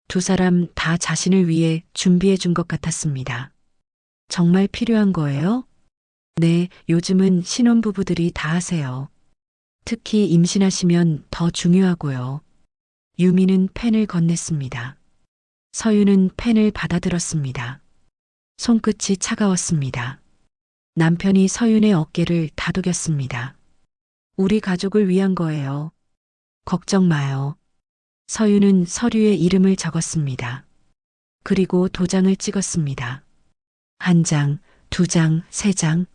두 사람 다 자신을 위해 준비해 준 것 같았습니다. 정말 필요한 거예요? 네, 요즘은 신혼부부들이 다 하세요. 특히 임신하시면 더 중요하고요. 유미는 펜을 건넸습니다. 서유는 펜을 받아들었습니다. 손끝이 차가웠습니다. 남편이 서윤의 어깨를 다독였습니다. 우리 가족을 위한 거예요. 걱정 마요. 서윤은 서류에 이름을 적었습니다. 그리고 도장을 찍었습니다. 한 장, 두 장, 세 장.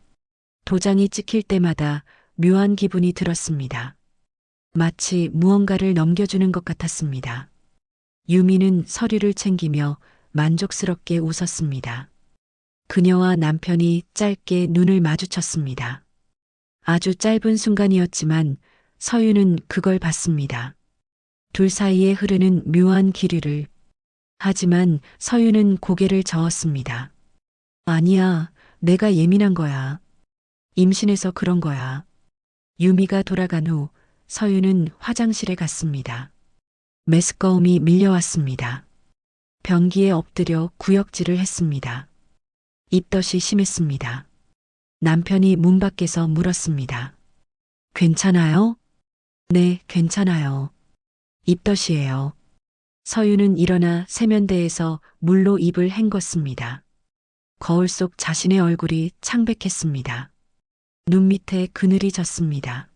도장이 찍힐 때마다 묘한 기분이 들었습니다. 마치 무언가를 넘겨주는 것 같았습니다. 유미는 서류를 챙기며 만족스럽게 웃었습니다. 그녀와 남편이 짧게 눈을 마주쳤습니다. 아주 짧은 순간이었지만 서유는 그걸 봤습니다. 둘 사이에 흐르는 묘한 기류를. 하지만 서유는 고개를 저었습니다. 아니야, 내가 예민한 거야. 임신해서 그런 거야. 유미가 돌아간 후 서유는 화장실에 갔습니다. 메스꺼움이 밀려왔습니다. 변기에 엎드려 구역질을 했습니다. 입덧이 심했습니다. 남편이 문 밖에서 물었습니다. 괜찮아요? 네, 괜찮아요. 입덧이에요. 서유는 일어나 세면대에서 물로 입을 헹궜습니다. 거울 속 자신의 얼굴이 창백했습니다. 눈 밑에 그늘이 졌습니다.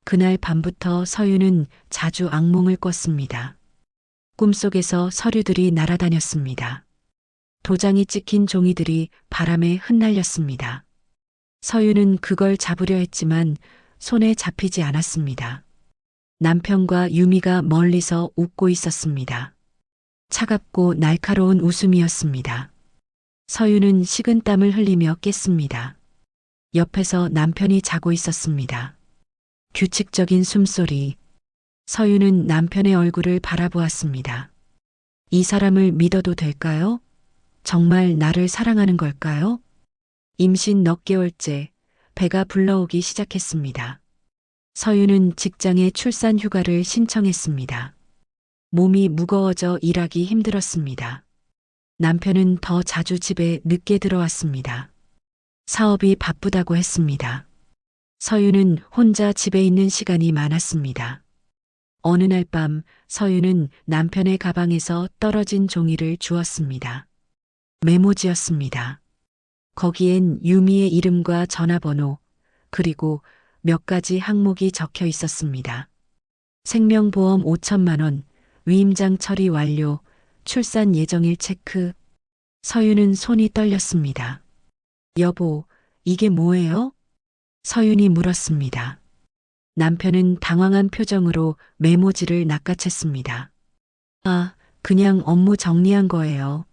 그날 밤부터 서유는 자주 악몽을 꿨습니다. 꿈속에서 서류들이 날아다녔습니다. 도장이 찍힌 종이들이 바람에 흩날렸습니다. 서유는 그걸 잡으려 했지만 손에 잡히지 않았습니다. 남편과 유미가 멀리서 웃고 있었습니다. 차갑고 날카로운 웃음이었습니다. 서유는 식은땀을 흘리며 깼습니다. 옆에서 남편이 자고 있었습니다. 규칙적인 숨소리. 서유는 남편의 얼굴을 바라보았습니다. 이 사람을 믿어도 될까요? 정말 나를 사랑하는 걸까요? 임신 넉 개월째 배가 불러오기 시작했습니다. 서유는 직장에 출산 휴가를 신청했습니다. 몸이 무거워져 일하기 힘들었습니다. 남편은 더 자주 집에 늦게 들어왔습니다. 사업이 바쁘다고 했습니다. 서유는 혼자 집에 있는 시간이 많았습니다. 어느 날 밤 서유는 남편의 가방에서 떨어진 종이를 주었습니다. 메모지였습니다. 거기엔 유미의 이름과 전화번호, 그리고 몇 가지 항목이 적혀 있었습니다. 생명보험 5천만 원, 위임장 처리 완료, 출산 예정일 체크. 서유는 손이 떨렸습니다. 여보, 이게 뭐예요? 서윤이 물었습니다. 남편은 당황한 표정으로 메모지를 낚아챘습니다. 아, 그냥 업무 정리한 거예요.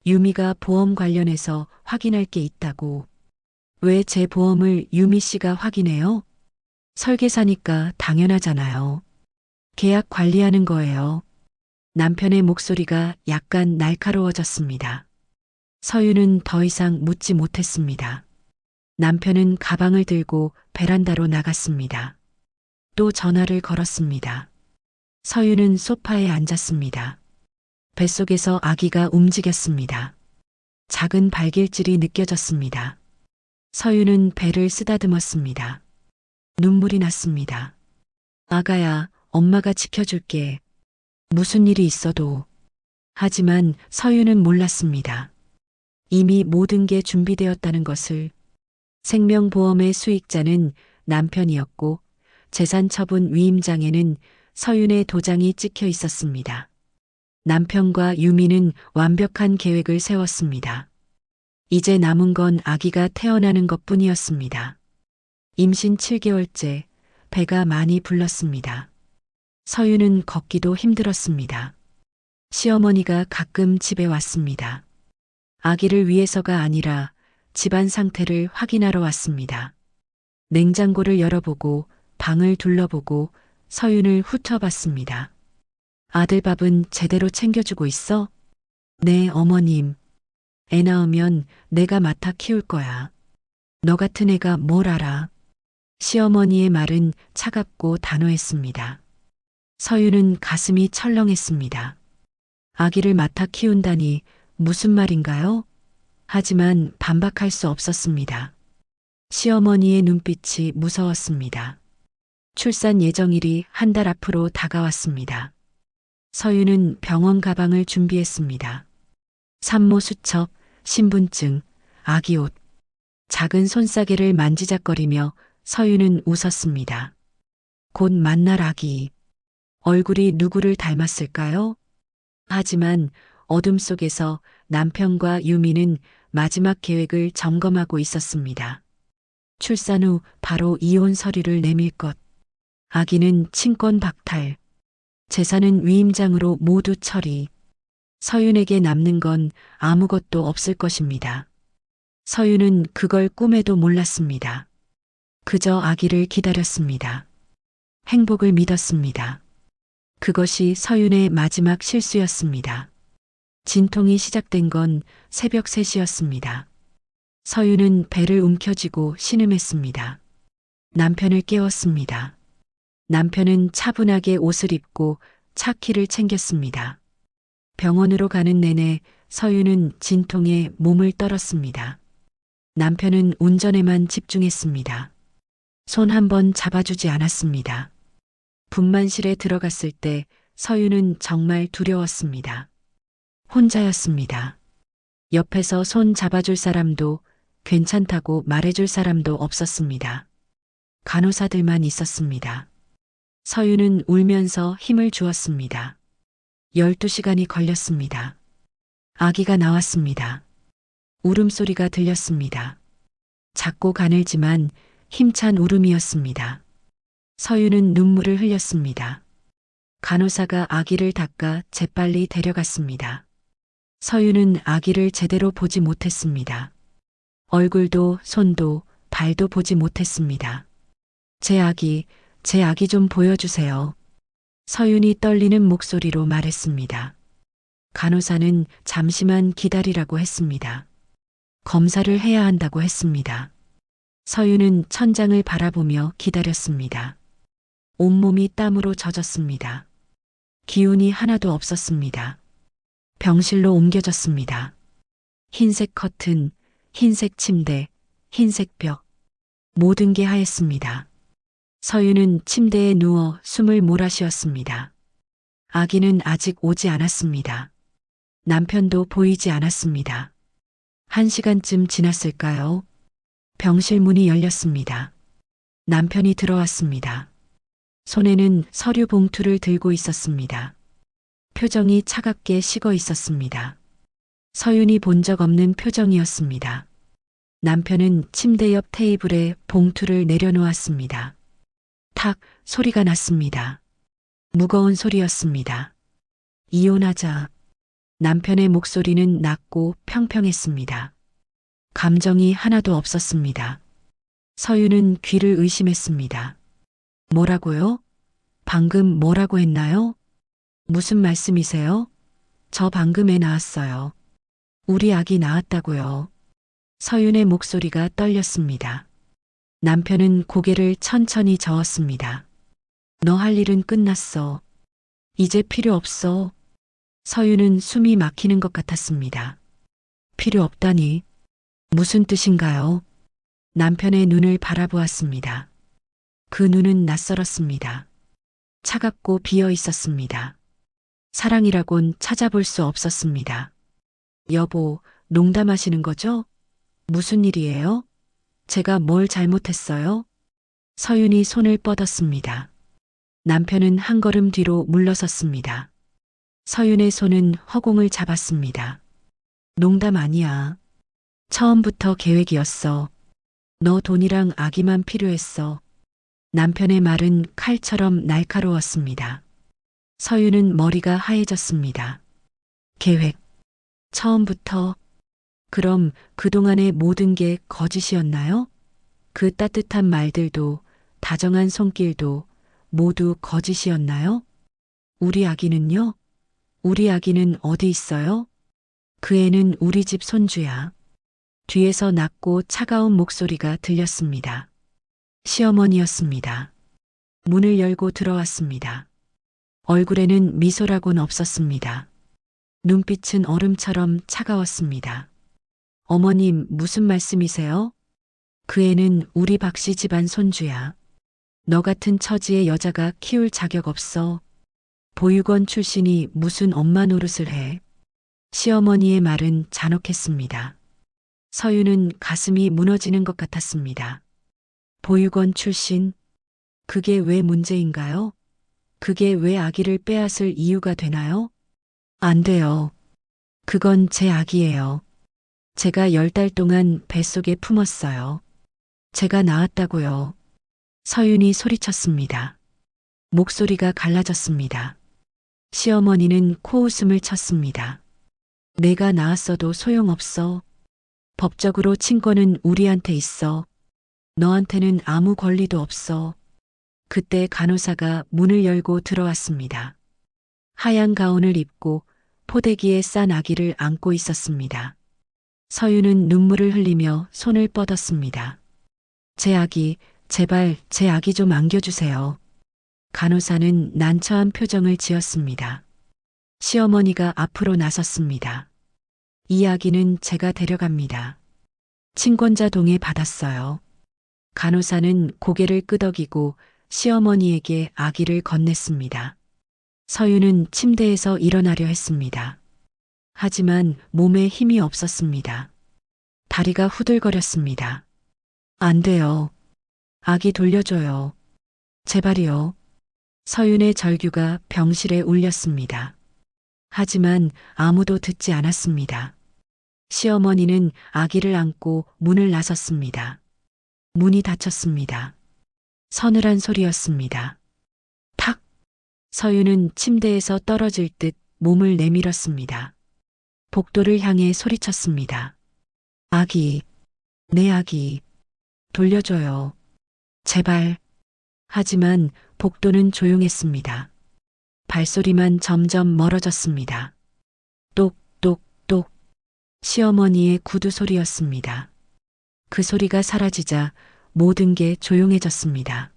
유미가 보험 관련해서 확인할 게 있다고. 왜 제 보험을 유미 씨가 확인해요? 설계사니까 당연하잖아요. 계약 관리하는 거예요. 남편의 목소리가 약간 날카로워졌습니다. 서유는 더 이상 묻지 못했습니다. 남편은 가방을 들고 베란다로 나갔습니다. 또 전화를 걸었습니다. 서윤은 소파에 앉았습니다. 뱃속에서 아기가 움직였습니다. 작은 발길질이 느껴졌습니다. 서윤은 배를 쓰다듬었습니다. 눈물이 났습니다. 아가야, 엄마가 지켜줄게. 무슨 일이 있어도. 하지만 서윤은 몰랐습니다. 이미 모든 게 준비되었다는 것을. 생명보험의 수익자는 남편이었고 재산처분 위임장에는 서윤의 도장이 찍혀 있었습니다. 남편과 유미는 완벽한 계획을 세웠습니다. 이제 남은 건 아기가 태어나는 것뿐이었습니다. 임신 7개월째 배가 많이 불렀습니다. 서윤은 걷기도 힘들었습니다. 시어머니가 가끔 집에 왔습니다. 아기를 위해서가 아니라 집안 상태를 확인하러 왔습니다. 냉장고를 열어보고 방을 둘러보고 서윤을 훑어봤습니다. 아들 밥은 제대로 챙겨주고 있어? 네, 어머님. 애 낳으면 내가 맡아 키울 거야. 너 같은 애가 뭘 알아? 시어머니의 말은 차갑고 단호했습니다. 서윤은 가슴이 철렁했습니다. 아기를 맡아 키운다니 무슨 말인가요? 하지만 반박할 수 없었습니다. 시어머니의 눈빛이 무서웠습니다. 출산 예정일이 한 달 앞으로 다가왔습니다. 서윤은 병원 가방을 준비했습니다. 산모 수첩, 신분증, 아기 옷, 작은 손싸개를 만지작거리며 서윤은 웃었습니다. 곧 만날 아기. 얼굴이 누구를 닮았을까요? 하지만 어둠 속에서 남편과 유미는 마지막 계획을 점검하고 있었습니다. 출산 후 바로 이혼 서류를 내밀 것. 아기는 친권 박탈. 재산은 위임장으로 모두 처리. 서윤에게 남는 건 아무것도 없을 것입니다. 서윤은 그걸 꿈에도 몰랐습니다. 그저 아기를 기다렸습니다. 행복을 믿었습니다. 그것이 서윤의 마지막 실수였습니다. 진통이 시작된 건 새벽 3시였습니다. 서윤은 배를 움켜쥐고 신음했습니다. 남편을 깨웠습니다. 남편은 차분하게 옷을 입고 차 키를 챙겼습니다. 병원으로 가는 내내 서윤은 진통에 몸을 떨었습니다. 남편은 운전에만 집중했습니다. 손 한 번 잡아주지 않았습니다. 분만실에 들어갔을 때 서윤은 정말 두려웠습니다. 혼자였습니다. 옆에서 손 잡아줄 사람도 괜찮다고 말해줄 사람도 없었습니다. 간호사들만 있었습니다. 서윤은 울면서 힘을 주었습니다. 12시간이 걸렸습니다. 아기가 나왔습니다. 울음소리가 들렸습니다. 작고 가늘지만 힘찬 울음이었습니다. 서윤은 눈물을 흘렸습니다. 간호사가 아기를 닦아 재빨리 데려갔습니다. 서윤은 아기를 제대로 보지 못했습니다. 얼굴도 손도 발도 보지 못했습니다. 제 아기 좀 보여주세요. 서윤이 떨리는 목소리로 말했습니다. 간호사는 잠시만 기다리라고 했습니다. 검사를 해야 한다고 했습니다. 서윤은 천장을 바라보며 기다렸습니다. 온몸이 땀으로 젖었습니다. 기운이 하나도 없었습니다. 병실로 옮겨졌습니다. 흰색 커튼, 흰색 침대, 흰색 벽. 모든 게 하였습니다. 서윤은 침대에 누워 숨을 몰아쉬었습니다. 아기는 아직 오지 않았습니다. 남편도 보이지 않았습니다. 1시간쯤 지났을까요? 병실 문이 열렸습니다. 남편이 들어왔습니다. 손에는 서류 봉투를 들고 있었습니다. 표정이 차갑게 식어 있었습니다. 서윤이 본 적 없는 표정이었습니다. 남편은 침대 옆 테이블에 봉투를 내려놓았습니다. 탁 소리가 났습니다. 무거운 소리였습니다. 이혼하자. 남편의 목소리는 낮고 평평했습니다. 감정이 하나도 없었습니다. 서윤은 귀를 의심했습니다. 뭐라고요? 방금 뭐라고 했나요? 무슨 말씀이세요? 저 방금 애 낳았어요. 우리 아기 낳았다고요. 서윤의 목소리가 떨렸습니다. 남편은 고개를 천천히 저었습니다. 너 할 일은 끝났어. 이제 필요 없어. 서윤은 숨이 막히는 것 같았습니다. 필요 없다니. 무슨 뜻인가요? 남편의 눈을 바라보았습니다. 그 눈은 낯설었습니다. 차갑고 비어 있었습니다. 사랑이라곤 찾아볼 수 없었습니다. 여보, 농담하시는 거죠? 무슨 일이에요? 제가 뭘 잘못했어요? 서윤이 손을 뻗었습니다. 남편은 한 걸음 뒤로 물러섰습니다. 서윤의 손은 허공을 잡았습니다. 농담 아니야. 처음부터 계획이었어. 너 돈이랑 아기만 필요했어. 남편의 말은 칼처럼 날카로웠습니다. 서윤은 머리가 하얘졌습니다. 계획. 처음부터. 그럼 그동안의 모든 게 거짓이었나요? 그 따뜻한 말들도, 다정한 손길도 모두 거짓이었나요? 우리 아기는요? 우리 아기는 어디 있어요? 그 애는 우리 집 손주야. 뒤에서 낮고 차가운 목소리가 들렸습니다. 시어머니였습니다. 문을 열고 들어왔습니다. 얼굴에는 미소라곤 없었습니다. 눈빛은 얼음처럼 차가웠습니다. 어머님, 무슨 말씀이세요? 그 애는 우리 박씨 집안 손주야. 너 같은 처지의 여자가 키울 자격 없어. 보육원 출신이 무슨 엄마 노릇을 해. 시어머니의 말은 잔혹했습니다. 서윤은 가슴이 무너지는 것 같았습니다. 보육원 출신? 그게 왜 문제인가요? 그게 왜 아기를 빼앗을 이유가 되나요? 안 돼요. 그건 제 아기예요. 제가 10달 동안 뱃속에 품었어요. 제가 낳았다고요. 서윤이 소리쳤습니다. 목소리가 갈라졌습니다. 시어머니는 코웃음을 쳤습니다. 내가 낳았어도 소용없어. 법적으로 친권은 우리한테 있어. 너한테는 아무 권리도 없어. 그때 간호사가 문을 열고 들어왔습니다. 하얀 가운을 입고 포대기에 싼 아기를 안고 있었습니다. 서윤은 눈물을 흘리며 손을 뻗었습니다. 제 아기, 제발 제 아기 좀 안겨주세요. 간호사는 난처한 표정을 지었습니다. 시어머니가 앞으로 나섰습니다. 이 아기는 제가 데려갑니다. 친권자 동의 받았어요. 간호사는 고개를 끄덕이고 시어머니에게 아기를 건넸습니다. 서윤은 침대에서 일어나려 했습니다. 하지만 몸에 힘이 없었습니다. 다리가 후들거렸습니다. 안 돼요. 아기 돌려줘요. 제발이요. 서윤의 절규가 병실에 울렸습니다. 하지만 아무도 듣지 않았습니다. 시어머니는 아기를 안고 문을 나섰습니다. 문이 닫혔습니다. 서늘한 소리였습니다. 탁! 서윤은 침대에서 떨어질 듯 몸을 내밀었습니다. 복도를 향해 소리쳤습니다. 아기, 내 아기, 돌려줘요. 제발. 하지만 복도는 조용했습니다. 발소리만 점점 멀어졌습니다. 똑똑똑. 시어머니의 구두 소리였습니다. 그 소리가 사라지자 모든 게 조용해졌습니다.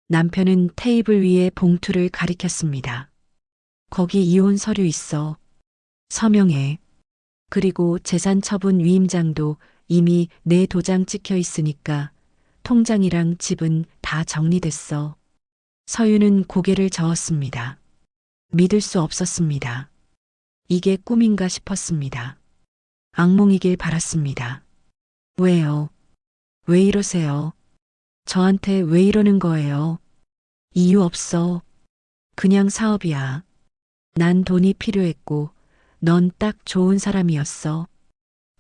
남편은 테이블 위에 봉투를 가리켰습니다. 거기 이혼 서류 있어. 서명해. 그리고 재산 처분 위임장도 이미 내 도장 찍혀 있으니까 통장이랑 집은 다 정리됐어. 서윤은 고개를 저었습니다. 믿을 수 없었습니다. 이게 꿈인가 싶었습니다. 악몽이길 바랐습니다. 왜요? 왜 이러세요? 저한테 왜 이러는 거예요? 이유 없어. 그냥 사업이야. 난 돈이 필요했고, 넌 딱 좋은 사람이었어.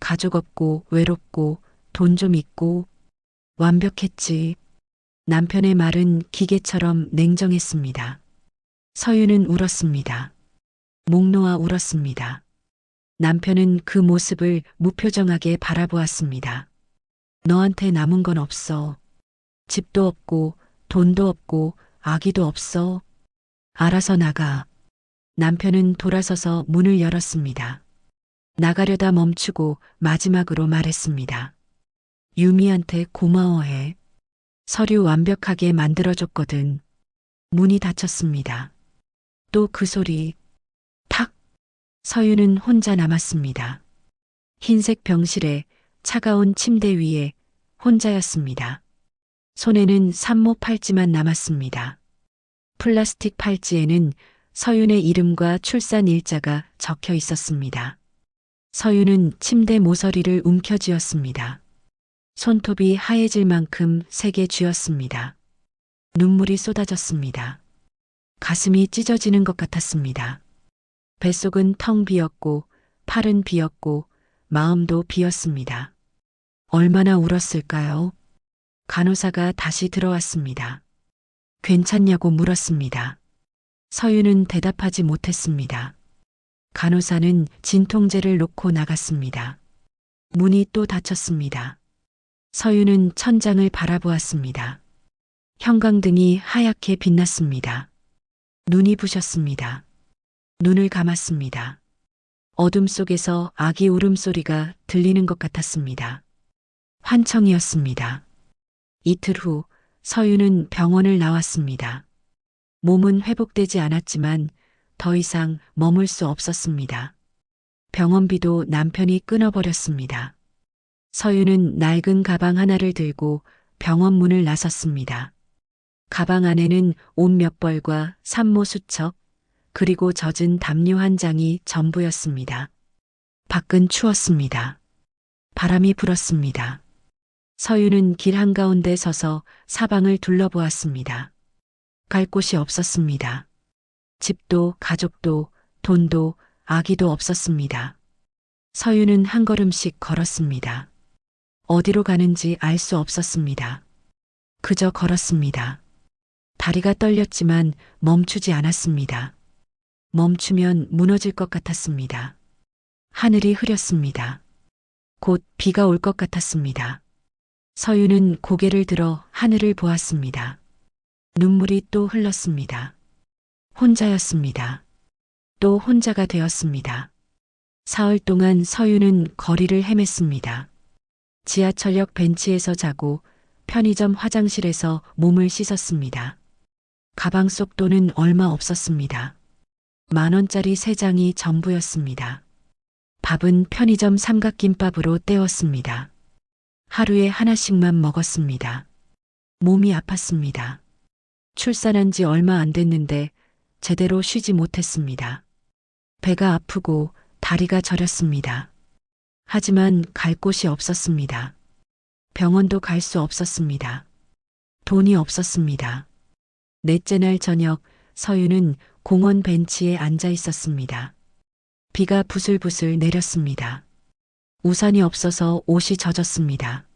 가족 없고, 외롭고, 돈 좀 있고, 완벽했지. 남편의 말은 기계처럼 냉정했습니다. 서윤은 울었습니다. 목 놓아 울었습니다. 남편은 그 모습을 무표정하게 바라보았습니다. 너한테 남은 건 없어. 집도 없고, 돈도 없고, 아기도 없어. 알아서 나가. 남편은 돌아서서 문을 열었습니다. 나가려다 멈추고 마지막으로 말했습니다. 유미한테 고마워해. 서류 완벽하게 만들어줬거든. 문이 닫혔습니다. 또 그 소리. 탁. 서유는 혼자 남았습니다. 흰색 병실에 차가운 침대 위에 혼자였습니다. 손에는 산모 팔찌만 남았습니다. 플라스틱 팔찌에는 서윤의 이름과 출산 일자가 적혀 있었습니다. 서윤은 침대 모서리를 움켜쥐었습니다. 손톱이 하얘질 만큼 세게 쥐었습니다. 눈물이 쏟아졌습니다. 가슴이 찢어지는 것 같았습니다. 뱃속은 텅 비었고 팔은 비었고 마음도 비었습니다. 얼마나 울었을까요? 간호사가 다시 들어왔습니다. 괜찮냐고 물었습니다. 서윤은 대답하지 못했습니다. 간호사는 진통제를 놓고 나갔습니다. 문이 또 닫혔습니다. 서윤은 천장을 바라보았습니다. 형광등이 하얗게 빛났습니다. 눈이 부셨습니다. 눈을 감았습니다. 어둠 속에서 아기 울음소리가 들리는 것 같았습니다. 환청이었습니다. 이틀 후 서윤은 병원을 나왔습니다. 몸은 회복되지 않았지만 더 이상 머물 수 없었습니다. 병원비도 남편이 끊어버렸습니다. 서윤은 낡은 가방 하나를 들고 병원 문을 나섰습니다. 가방 안에는 옷 몇 벌과 산모 수첩, 그리고 젖은 담요 한 장이 전부였습니다. 밖은 추웠습니다. 바람이 불었습니다. 서윤은 길 한가운데 서서 사방을 둘러보았습니다. 갈 곳이 없었습니다. 집도 가족도 돈도 아기도 없었습니다. 서윤은 한 걸음씩 걸었습니다. 어디로 가는지 알 수 없었습니다. 그저 걸었습니다. 다리가 떨렸지만 멈추지 않았습니다. 멈추면 무너질 것 같았습니다. 하늘이 흐렸습니다. 곧 비가 올 것 같았습니다. 서윤은 고개를 들어 하늘을 보았습니다. 눈물이 또 흘렀습니다. 혼자였습니다. 또 혼자가 되었습니다. 사흘 동안 서윤은 거리를 헤맸습니다. 지하철역 벤치에서 자고 편의점 화장실에서 몸을 씻었습니다. 가방 속 돈은 얼마 없었습니다. 10,000원짜리 3장이 전부였습니다. 밥은 편의점 삼각김밥으로 때웠습니다. 하루에 하나씩만 먹었습니다. 몸이 아팠습니다. 출산한 지 얼마 안 됐는데 제대로 쉬지 못했습니다. 배가 아프고 다리가 저렸습니다. 하지만 갈 곳이 없었습니다. 병원도 갈 수 없었습니다. 돈이 없었습니다. 넷째 날 저녁 서윤은 공원 벤치에 앉아 있었습니다. 비가 부슬부슬 내렸습니다. 우산이 없어서 옷이 젖었습니다.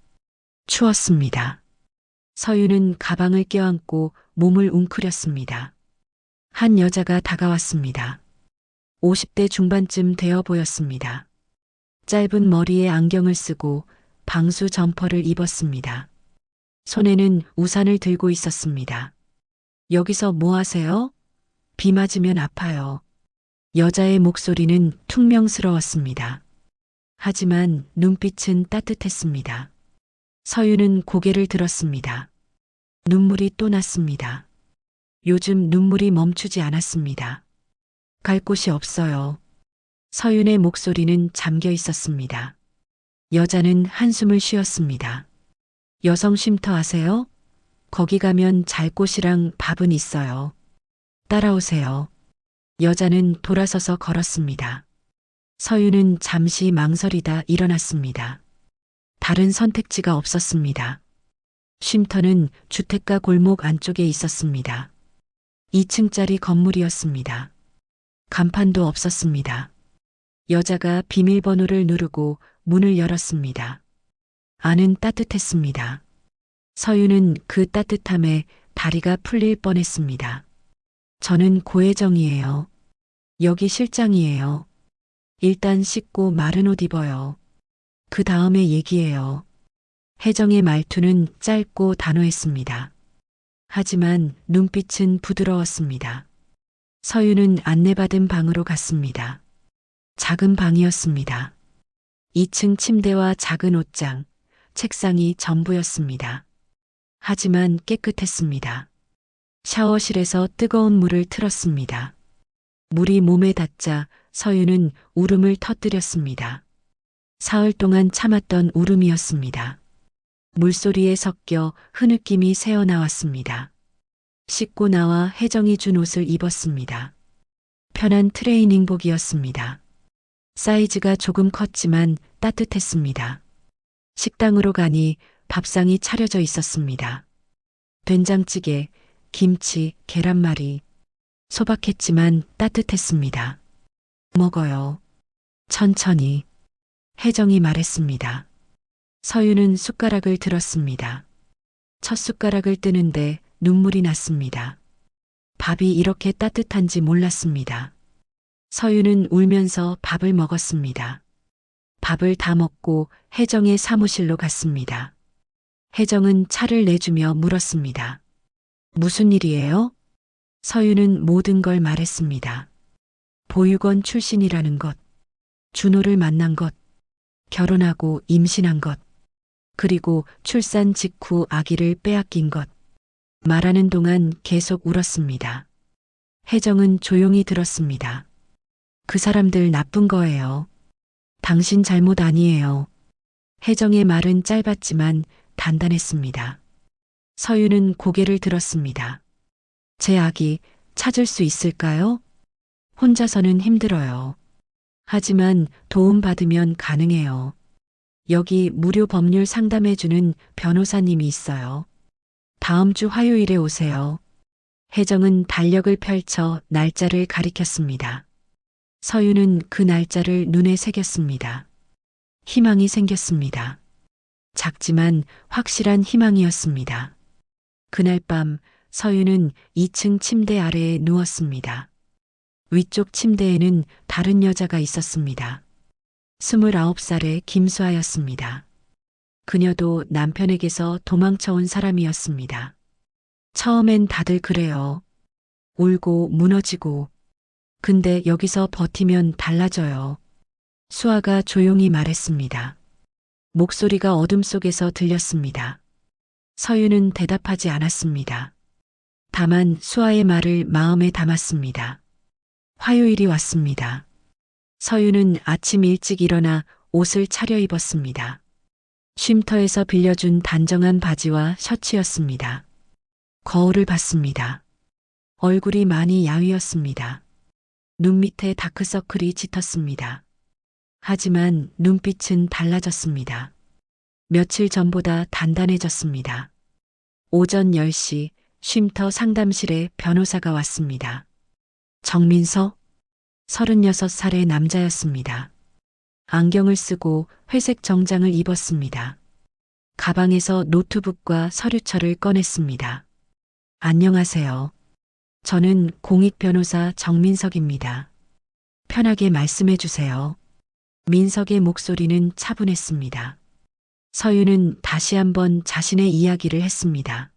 추웠습니다. 서윤은 가방을 껴안고 몸을 웅크렸습니다. 한 여자가 다가왔습니다. 50대 중반쯤 되어 보였습니다. 짧은 머리에 안경을 쓰고 방수 점퍼를 입었습니다. 손에는 우산을 들고 있었습니다. 여기서 뭐 하세요? 비 맞으면 아파요. 여자의 목소리는 퉁명스러웠습니다. 하지만 눈빛은 따뜻했습니다. 서윤은 고개를 들었습니다. 눈물이 또 났습니다. 요즘 눈물이 멈추지 않았습니다. 갈 곳이 없어요. 서윤의 목소리는 잠겨 있었습니다. 여자는 한숨을 쉬었습니다. 여성 쉼터 아세요? 거기 가면 잘 곳이랑 밥은 있어요. 따라오세요. 여자는 돌아서서 걸었습니다. 서윤은 잠시 망설이다 일어났습니다. 다른 선택지가 없었습니다. 쉼터는 주택가 골목 안쪽에 있었습니다. 2층짜리 건물이었습니다. 간판도 없었습니다. 여자가 비밀번호를 누르고 문을 열었습니다. 안은 따뜻했습니다. 서윤은 그 따뜻함에 다리가 풀릴 뻔했습니다. 저는 고혜정이에요. 여기 실장이에요. 일단 씻고 마른 옷 입어요. 그 다음에 얘기해요. 혜정의 말투는 짧고 단호했습니다. 하지만 눈빛은 부드러웠습니다. 서윤은 안내받은 방으로 갔습니다. 작은 방이었습니다. 2층 침대와 작은 옷장, 책상이 전부였습니다. 하지만 깨끗했습니다. 샤워실에서 뜨거운 물을 틀었습니다. 물이 몸에 닿자 서유는 울음을 터뜨렸습니다. 사흘 동안 참았던 울음이었습니다. 물소리에 섞여 흐느낌이 새어나왔습니다. 씻고 나와 혜정이 준 옷을 입었습니다. 편한 트레이닝복이었습니다. 사이즈가 조금 컸지만 따뜻했습니다. 식당으로 가니 밥상이 차려져 있었습니다. 된장찌개, 김치, 계란말이. 소박했지만 따뜻했습니다. 먹어요. 천천히. 혜정이 말했습니다. 서유는 숟가락을 들었습니다. 첫 숟가락을 뜨는데 눈물이 났습니다. 밥이 이렇게 따뜻한지 몰랐습니다. 서유는 울면서 밥을 먹었습니다. 밥을 다 먹고 혜정의 사무실로 갔습니다. 혜정은 차를 내주며 물었습니다. 무슨 일이에요? 서유는 모든 걸 말했습니다. 보육원 출신이라는 것, 준호를 만난 것, 결혼하고 임신한 것, 그리고 출산 직후 아기를 빼앗긴 것. 말하는 동안 계속 울었습니다. 혜정은 조용히 들었습니다. 그 사람들 나쁜 거예요. 당신 잘못 아니에요. 혜정의 말은 짧았지만 단단했습니다. 서유는 고개를 들었습니다. 제 아기 찾을 수 있을까요? 혼자서는 힘들어요. 하지만 도움받으면 가능해요. 여기 무료 법률 상담해주는 변호사님이 있어요. 다음 주 화요일에 오세요. 혜정은 달력을 펼쳐 날짜를 가리켰습니다. 서유는 그 날짜를 눈에 새겼습니다. 희망이 생겼습니다. 작지만 확실한 희망이었습니다. 그날 밤 서유는 2층 침대 아래에 누웠습니다. 위쪽 침대에는 다른 여자가 있었습니다. 29살의 김수아였습니다. 그녀도 남편에게서 도망쳐온 사람이었습니다. 처음엔 다들 그래요. 울고 무너지고. 근데 여기서 버티면 달라져요. 수아가 조용히 말했습니다. 목소리가 어둠 속에서 들렸습니다. 서유는 대답하지 않았습니다. 다만 수아의 말을 마음에 담았습니다. 화요일이 왔습니다. 서유는 아침 일찍 일어나 옷을 차려입었습니다. 쉼터에서 빌려준 단정한 바지와 셔츠였습니다. 거울을 봤습니다. 얼굴이 많이 야위었습니다. 눈 밑에 다크서클이 짙었습니다. 하지만 눈빛은 달라졌습니다. 며칠 전보다 단단해졌습니다. 오전 10시 쉼터 상담실에 변호사가 왔습니다. 정민서, 36살의 남자였습니다. 안경을 쓰고 회색 정장을 입었습니다. 가방에서 노트북과 서류철을 꺼냈습니다. 안녕하세요. 저는 공익변호사 정민석입니다. 편하게 말씀해 주세요. 민석의 목소리는 차분했습니다. 서유는 다시 한번 자신의 이야기를 했습니다.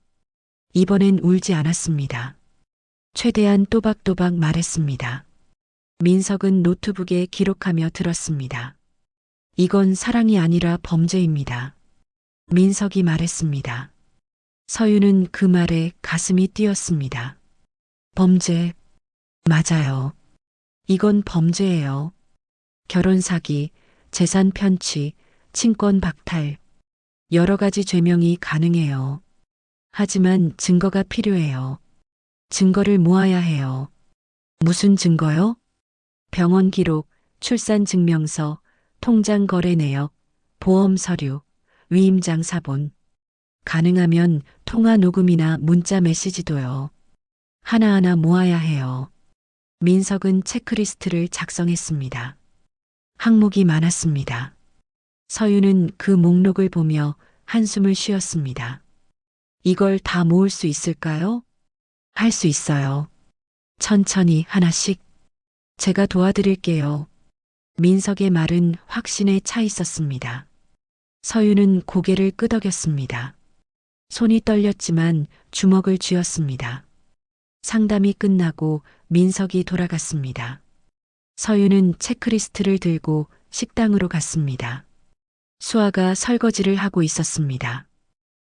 이번엔 울지 않았습니다. 최대한 또박또박 말했습니다. 민석은 노트북에 기록하며 들었습니다. 이건 사랑이 아니라 범죄입니다. 민석이 말했습니다. 서유는 그 말에 가슴이 뛰었습니다. 범죄, 맞아요. 이건 범죄예요. 결혼 사기, 재산 편취, 친권 박탈, 여러 가지 죄명이 가능해요. 하지만 증거가 필요해요. 증거를 모아야 해요. 무슨 증거요? 병원 기록, 출산 증명서, 통장 거래 내역, 보험 서류, 위임장 사본. 가능하면 통화 녹음이나 문자 메시지도요. 하나하나 모아야 해요. 민석은 체크리스트를 작성했습니다. 항목이 많았습니다. 서유는 그 목록을 보며 한숨을 쉬었습니다. 이걸 다 모을 수 있을까요? 할 수 있어요. 천천히 하나씩. 제가 도와드릴게요. 민석의 말은 확신에 차 있었습니다. 서유는 고개를 끄덕였습니다. 손이 떨렸지만 주먹을 쥐었습니다. 상담이 끝나고 민석이 돌아갔습니다. 서윤은 체크리스트를 들고 식당으로 갔습니다. 수아가 설거지를 하고 있었습니다.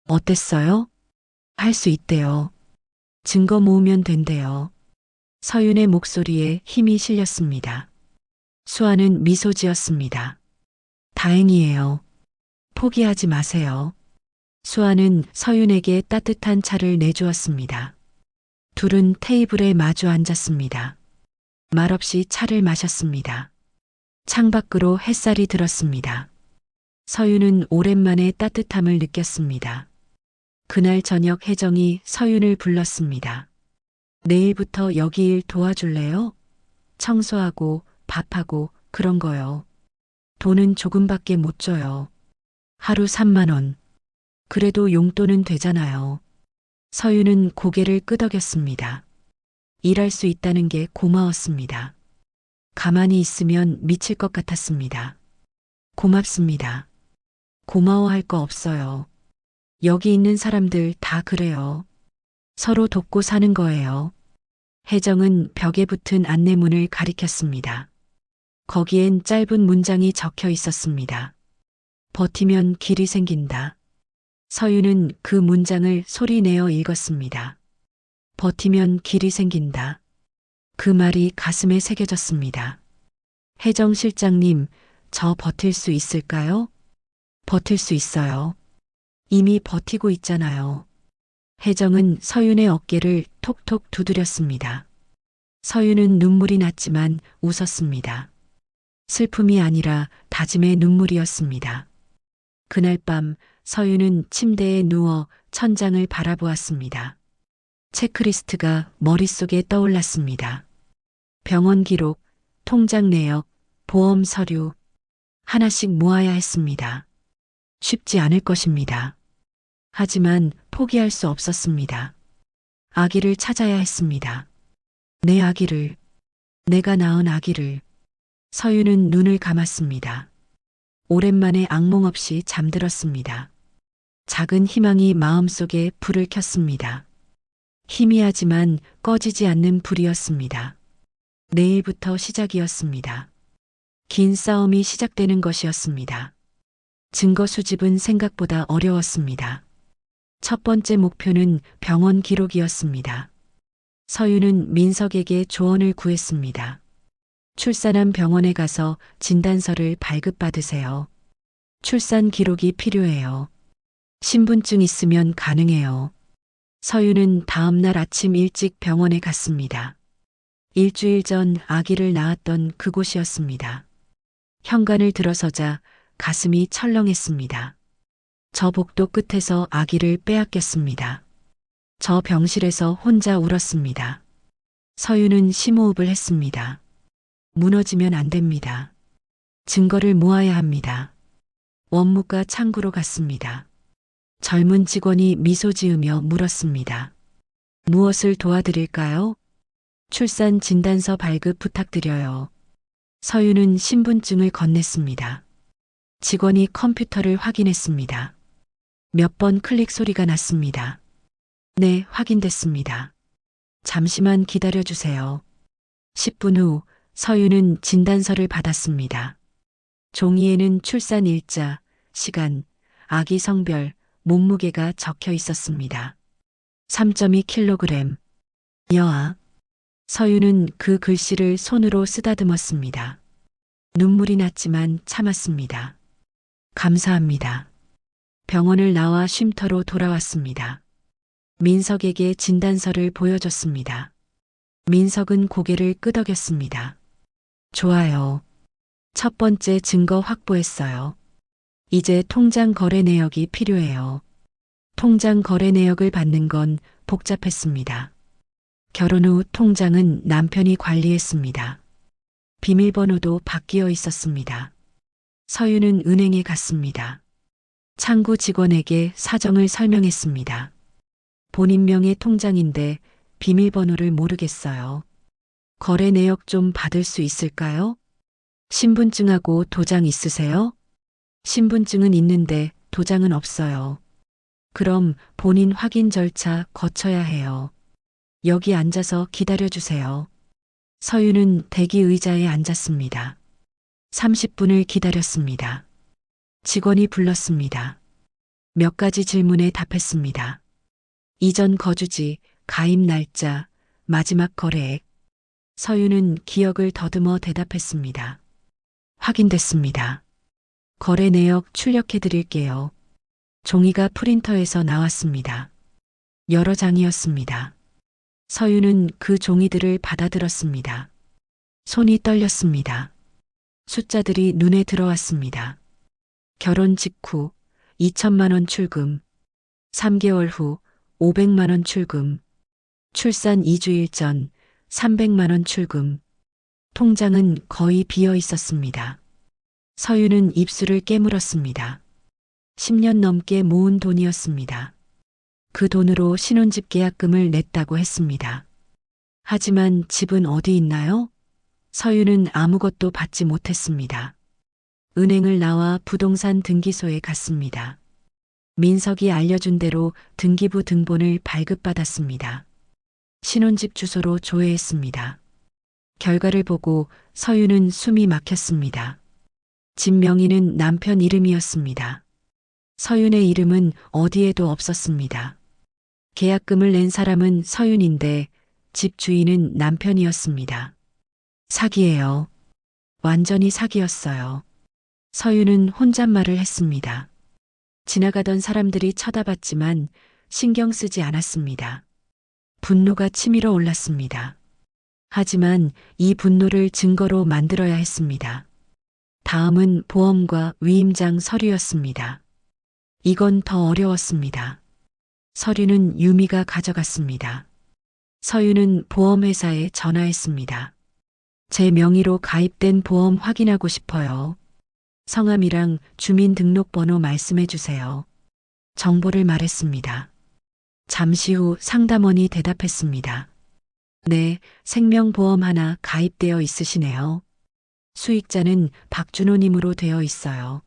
어땠어요? 할 수 있대요. 증거 모으면 된대요. 서윤의 목소리에 힘이 실렸습니다. 수아는 미소 지었습니다. 다행이에요. 포기하지 마세요. 수아는 서윤에게 따뜻한 차를 내주었습니다. 둘은 테이블에 마주 앉았습니다. 말없이 차를 마셨습니다. 창밖으로 햇살이 들었습니다. 서윤은 오랜만에 따뜻함을 느꼈습니다. 그날 저녁 혜정이 서윤을 불렀습니다. 내일부터 여기 일 도와줄래요? 청소하고 밥하고 그런 거요. 돈은 조금밖에 못 줘요. 하루 3만 원. 그래도 용돈은 되잖아요. 서윤은 고개를 끄덕였습니다. 일할 수 있다는 게 고마웠습니다. 가만히 있으면 미칠 것 같았습니다. 고맙습니다. 고마워할 거 없어요. 여기 있는 사람들 다 그래요. 서로 돕고 사는 거예요. 혜정은 벽에 붙은 안내문을 가리켰습니다. 거기엔 짧은 문장이 적혀 있었습니다. 버티면 길이 생긴다. 서윤은 그 문장을 소리내어 읽었습니다. 버티면 길이 생긴다. 그 말이 가슴에 새겨졌습니다. 혜정 실장님, 저 버틸 수 있을까요? 버틸 수 있어요. 이미 버티고 있잖아요. 혜정은 서윤의 어깨를 톡톡 두드렸습니다. 서윤은 눈물이 났지만 웃었습니다. 슬픔이 아니라 다짐의 눈물이었습니다. 그날 밤 서윤은 침대에 누워 천장을 바라보았습니다. 체크리스트가 머릿속에 떠올랐습니다. 병원 기록, 통장 내역, 보험 서류, 하나씩 모아야 했습니다. 쉽지 않을 것입니다. 하지만 포기할 수 없었습니다. 아기를 찾아야 했습니다. 내 아기를, 내가 낳은 아기를. 서윤은 눈을 감았습니다. 오랜만에 악몽 없이 잠들었습니다. 작은 희망이 마음속에 불을 켰습니다. 희미하지만 꺼지지 않는 불이었습니다. 내일부터 시작이었습니다. 긴 싸움이 시작되는 것이었습니다. 증거 수집은 생각보다 어려웠습니다. 첫 번째 목표는 병원 기록이었습니다. 서윤은 민석에게 조언을 구했습니다. 출산한 병원에 가서 진단서를 발급받으세요. 출산 기록이 필요해요. 신분증 있으면 가능해요. 서윤은 다음 날 아침 일찍 병원에 갔습니다. 일주일 전 아기를 낳았던 그곳이었습니다. 현관을 들어서자 가슴이 철렁했습니다. 저 복도 끝에서 아기를 빼앗겼습니다. 저 병실에서 혼자 울었습니다. 서윤은 심호흡을 했습니다. 무너지면 안 됩니다. 증거를 모아야 합니다. 원무과 창구로 갔습니다. 젊은 직원이 미소 지으며 물었습니다. 무엇을 도와드릴까요? 출산 진단서 발급 부탁드려요. 서윤은 신분증을 건넸습니다. 직원이 컴퓨터를 확인했습니다. 몇 번 클릭 소리가 났습니다. 네, 확인됐습니다. 잠시만 기다려주세요. 10분 후 서윤은 진단서를 받았습니다. 종이에는 출산 일자, 시간, 아기 성별, 몸무게가 적혀 있었습니다. 3.2kg. 여아. 서윤은 그 글씨를 손으로 쓰다듬었습니다. 눈물이 났지만 참았습니다. 감사합니다. 병원을 나와 쉼터로 돌아왔습니다. 민석에게 진단서를 보여줬습니다. 민석은 고개를 끄덕였습니다. 좋아요. 첫 번째 증거 확보했어요. 이제 통장 거래 내역이 필요해요. 통장 거래 내역을 받는 건 복잡했습니다. 결혼 후 통장은 남편이 관리했습니다. 비밀번호도 바뀌어 있었습니다. 서윤은 은행에 갔습니다. 창구 직원에게 사정을 설명했습니다. 본인 명의 통장인데 비밀번호를 모르겠어요. 거래 내역 좀 받을 수 있을까요? 신분증하고 도장 있으세요? 신분증은 있는데 도장은 없어요. 그럼 본인 확인 절차 거쳐야 해요. 여기 앉아서 기다려주세요. 서윤은 대기 의자에 앉았습니다. 30분을 기다렸습니다. 직원이 불렀습니다. 몇 가지 질문에 답했습니다. 이전 거주지, 가입 날짜, 마지막 거래액. 서윤은 기억을 더듬어 대답했습니다. 확인됐습니다. 거래 내역 출력해 드릴게요. 종이가 프린터에서 나왔습니다. 여러 장이었습니다. 서윤은 그 종이들을 받아들었습니다. 손이 떨렸습니다. 숫자들이 눈에 들어왔습니다. 결혼 직후 2천만 원 출금, 3개월 후 500만 원 출금, 출산 2주일 전 300만 원 출금. 통장은 거의 비어 있었습니다. 서윤은 입술을 깨물었습니다. 10년 넘게 모은 돈이었습니다. 그 돈으로 신혼집 계약금을 냈다고 했습니다. 하지만 집은 어디 있나요? 서윤은 아무것도 받지 못했습니다. 은행을 나와 부동산 등기소에 갔습니다. 민석이 알려준 대로 등기부 등본을 발급받았습니다. 신혼집 주소로 조회했습니다. 결과를 보고 서윤은 숨이 막혔습니다. 집 명의는 남편 이름이었습니다. 서윤의 이름은 어디에도 없었습니다. 계약금을 낸 사람은 서윤인데 집 주인은 남편이었습니다. 사기예요. 완전히 사기였어요. 서윤은 혼잣말을 했습니다. 지나가던 사람들이 쳐다봤지만 신경 쓰지 않았습니다. 분노가 치밀어 올랐습니다. 하지만 이 분노를 증거로 만들어야 했습니다. 다음은 보험과 위임장 서류였습니다. 이건 더 어려웠습니다. 서류는 유미가 가져갔습니다. 서윤은 보험회사에 전화했습니다. 제 명의로 가입된 보험 확인하고 싶어요. 성함이랑 주민등록번호 말씀해 주세요. 정보를 말했습니다. 잠시 후 상담원이 대답했습니다. 네, 생명보험 하나 가입되어 있으시네요. 수익자는 박준호님으로 되어 있어요.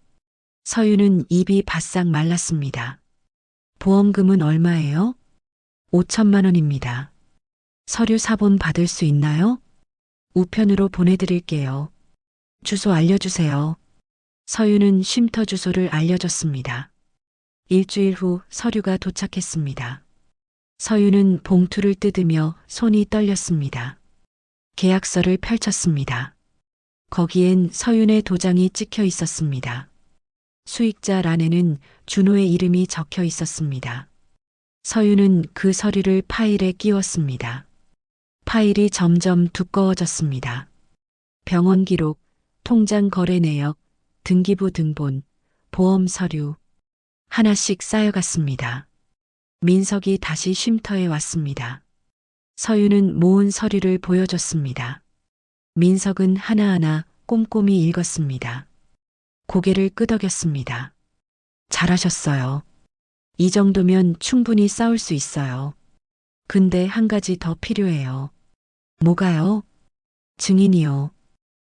서윤은 입이 바싹 말랐습니다. 보험금은 얼마예요? 5천만 원입니다. 서류 사본 받을 수 있나요? 우편으로 보내드릴게요. 주소 알려주세요. 서윤은 쉼터 주소를 알려줬습니다. 일주일 후 서류가 도착했습니다. 서윤은 봉투를 뜯으며 손이 떨렸습니다. 계약서를 펼쳤습니다. 거기엔 서윤의 도장이 찍혀 있었습니다. 수익자란에는 준호의 이름이 적혀 있었습니다. 서윤은 그 서류를 파일에 끼웠습니다. 파일이 점점 두꺼워졌습니다. 병원 기록, 통장 거래 내역, 등기부 등본, 보험 서류, 하나씩 쌓여갔습니다. 민석이 다시 쉼터에 왔습니다. 서윤은 모은 서류를 보여줬습니다. 민석은 하나하나 꼼꼼히 읽었습니다. 고개를 끄덕였습니다. 잘하셨어요. 이 정도면 충분히 싸울 수 있어요. 근데 한 가지 더 필요해요. 뭐가요? 증인이요.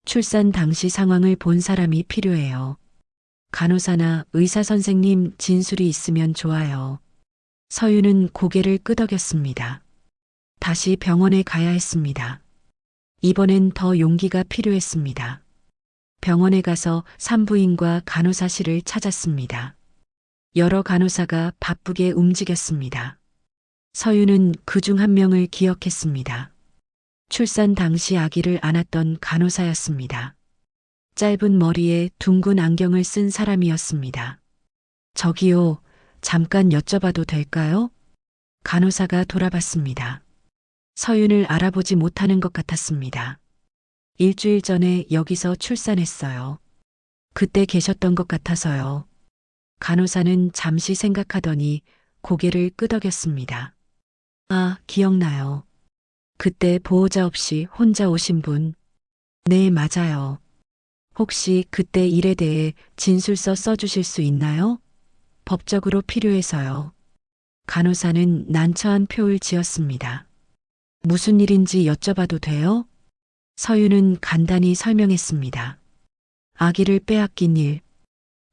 출산 당시 상황을 본 사람이 필요해요. 간호사나 의사 선생님 진술이 있으면 좋아요. 서윤은 고개를 끄덕였습니다. 다시 병원에 가야 했습니다. 이번엔 더 용기가 필요했습니다. 병원에 가서 산부인과 간호사실을 찾았습니다. 여러 간호사가 바쁘게 움직였습니다. 서윤은 그중 한 명을 기억했습니다. 출산 당시 아기를 안았던 간호사였습니다. 짧은 머리에 둥근 안경을 쓴 사람이었습니다. 저기요, 잠깐 여쭤봐도 될까요? 간호사가 돌아봤습니다. 서윤을 알아보지 못하는 것 같았습니다. 일주일 전에 여기서 출산했어요. 그때 계셨던 것 같아서요. 간호사는 잠시 생각하더니 고개를 끄덕였습니다. 아, 기억나요. 그때 보호자 없이 혼자 오신 분. 네, 맞아요. 혹시 그때 일에 대해 진술서 써주실 수 있나요? 법적으로 필요해서요. 간호사는 난처한 표를 지었습니다. 무슨 일인지 여쭤봐도 돼요? 서윤은 간단히 설명했습니다. 아기를 빼앗긴 일,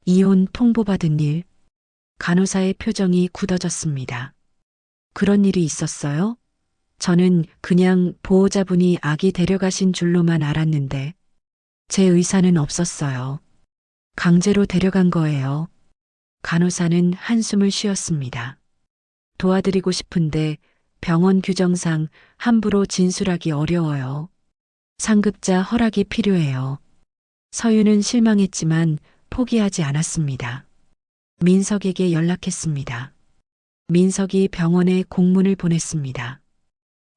이혼 통보받은 일. 간호사의 표정이 굳어졌습니다. 그런 일이 있었어요? 저는 그냥 보호자분이 아기 데려가신 줄로만 알았는데 제 의사는 없었어요. 강제로 데려간 거예요. 간호사는 한숨을 쉬었습니다. 도와드리고 싶은데 병원 규정상 함부로 진술하기 어려워요. 상급자 허락이 필요해요. 서유는 실망했지만 포기하지 않았습니다. 민석에게 연락했습니다. 민석이 병원에 공문을 보냈습니다.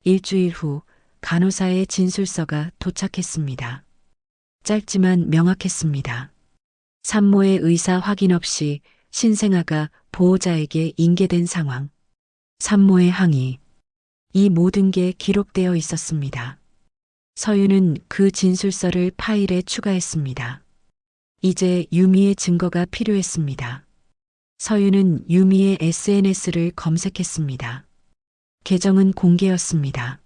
일주일 후 간호사의 진술서가 도착했습니다. 짧지만 명확했습니다. 산모의 의사 확인 없이 신생아가 보호자에게 인계된 상황. 산모의 항의. 이 모든 게 기록되어 있었습니다. 서유는 그 진술서를 파일에 추가했습니다. 이제 유미의 증거가 필요했습니다. 서유는 유미의 SNS를 검색했습니다. 계정은 공개였습니다.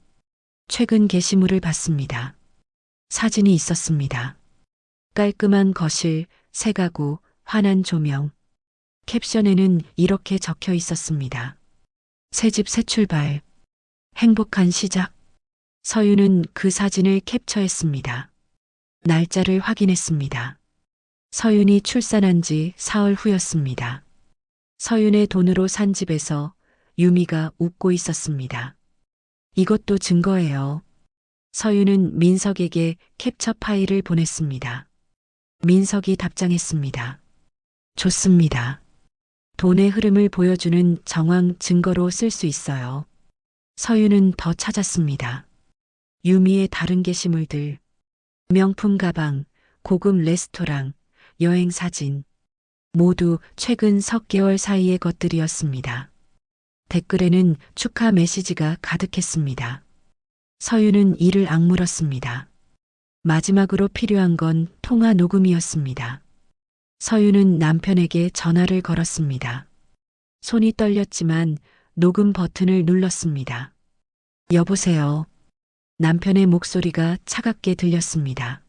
최근 게시물을 봤습니다. 사진이 있었습니다. 깔끔한 거실, 새 가구, 환한 조명. 캡션에는 이렇게 적혀 있었습니다. 새집 새 출발. 행복한 시작. 서유는 그 사진을 캡처했습니다. 날짜를 확인했습니다. 서윤이 출산한 지 사흘 후였습니다. 서윤의 돈으로 산 집에서 유미가 웃고 있었습니다. 이것도 증거예요. 서윤은 민석에게 캡처 파일을 보냈습니다. 민석이 답장했습니다. 좋습니다. 돈의 흐름을 보여주는 정황 증거로 쓸 수 있어요. 서윤은 더 찾았습니다. 유미의 다른 게시물들, 명품 가방, 고급 레스토랑, 여행 사진, 모두 최근 석 개월 사이의 것들이었습니다. 댓글에는 축하 메시지가 가득했습니다. 서윤은 이를 악물었습니다. 마지막으로 필요한 건 통화 녹음이었습니다. 서윤은 남편에게 전화를 걸었습니다. 손이 떨렸지만 녹음 버튼을 눌렀습니다. 여보세요. 남편의 목소리가 차갑게 들렸습니다.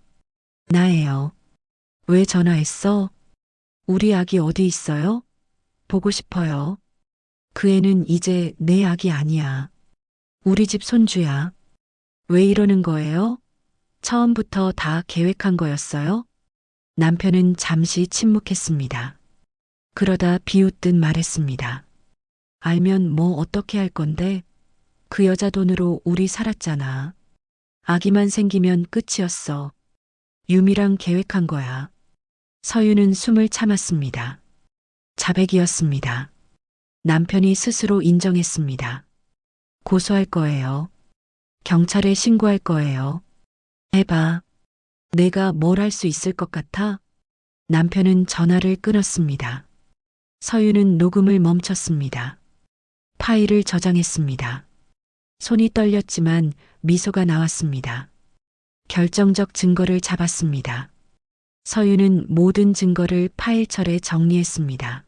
나예요. 왜 전화했어? 우리 아기 어디 있어요? 보고 싶어요. 그 애는 이제 내 아기 아니야. 우리 집 손주야. 왜 이러는 거예요? 처음부터 다 계획한 거였어요? 남편은 잠시 침묵했습니다. 그러다 비웃듯 말했습니다. 알면 뭐 어떻게 할 건데? 그 여자 돈으로 우리 살았잖아. 아기만 생기면 끝이었어. 유미랑 계획한 거야. 서유는 숨을 참았습니다. 자백이었습니다. 남편이 스스로 인정했습니다. 고소할 거예요. 경찰에 신고할 거예요. 해봐. 내가 뭘 할 수 있을 것 같아? 남편은 전화를 끊었습니다. 서유는 녹음을 멈췄습니다. 파일을 저장했습니다. 손이 떨렸지만 미소가 나왔습니다. 결정적 증거를 잡았습니다. 서유는 모든 증거를 파일철에 정리했습니다.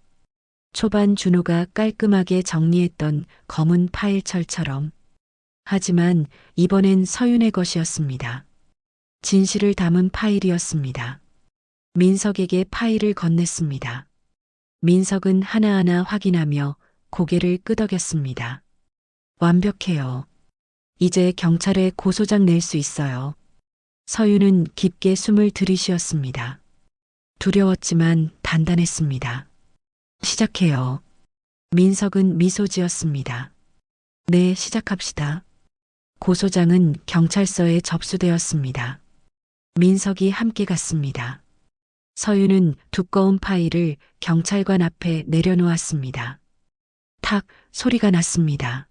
초반 준호가 깔끔하게 정리했던 검은 파일철처럼. 하지만 이번엔 서윤의 것이었습니다. 진실을 담은 파일이었습니다. 민석에게 파일을 건넸습니다. 민석은 하나하나 확인하며 고개를 끄덕였습니다. 완벽해요. 이제 경찰에 고소장 낼 수 있어요. 서윤은 깊게 숨을 들이쉬었습니다. 두려웠지만 단단했습니다. 시작해요. 민석은 미소 지었습니다. 네, 시작합시다. 고소장은 경찰서에 접수되었습니다. 민석이 함께 갔습니다. 서윤은 두꺼운 파일을 경찰관 앞에 내려놓았습니다. 탁 소리가 났습니다.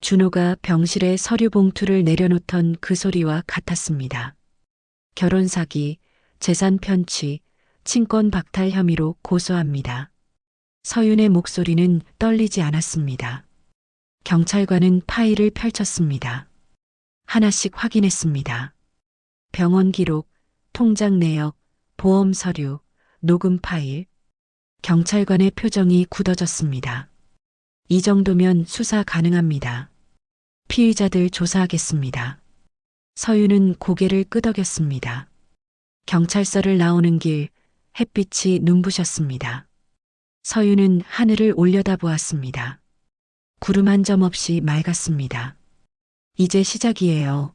준호가 병실에 서류 봉투를 내려놓던 그 소리와 같았습니다. 결혼 사기, 재산 편취, 친권 박탈 혐의로 고소합니다. 서윤의 목소리는 떨리지 않았습니다. 경찰관은 파일을 펼쳤습니다. 하나씩 확인했습니다. 병원 기록, 통장 내역, 보험 서류, 녹음 파일. 경찰관의 표정이 굳어졌습니다. 이 정도면 수사 가능합니다. 피의자들 조사하겠습니다. 서윤은 고개를 끄덕였습니다. 경찰서를 나오는 길, 햇빛이 눈부셨습니다. 서윤은 하늘을 올려다보았습니다. 구름 한 점 없이 맑았습니다. 이제 시작이에요.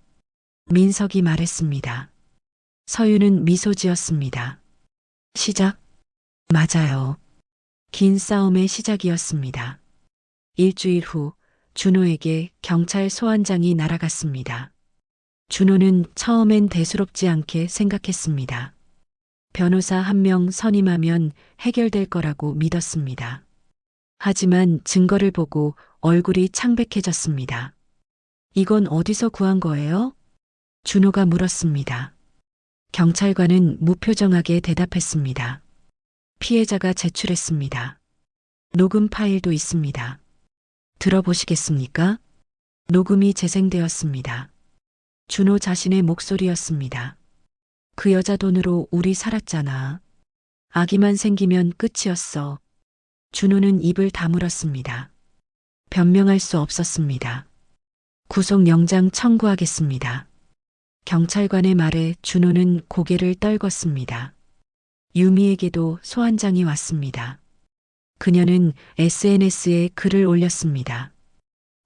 민석이 말했습니다. 서유는 미소 지었습니다. 시작? 맞아요. 긴 싸움의 시작이었습니다. 일주일 후 준호에게 경찰 소환장이 날아갔습니다. 준호는 처음엔 대수롭지 않게 생각했습니다. 변호사 한 명 선임하면 해결될 거라고 믿었습니다. 하지만 증거를 보고 얼굴이 창백해졌습니다. 이건 어디서 구한 거예요? 준호가 물었습니다. 경찰관은 무표정하게 대답했습니다. 피해자가 제출했습니다. 녹음 파일도 있습니다. 들어보시겠습니까? 녹음이 재생되었습니다. 준호 자신의 목소리였습니다. 그 여자 돈으로 우리 살았잖아. 아기만 생기면 끝이었어. 준호는 입을 다물었습니다. 변명할 수 없었습니다. 구속영장 청구하겠습니다. 경찰관의 말에 준호는 고개를 떨궜습니다. 유미에게도 소환장이 왔습니다. 그녀는 SNS에 글을 올렸습니다.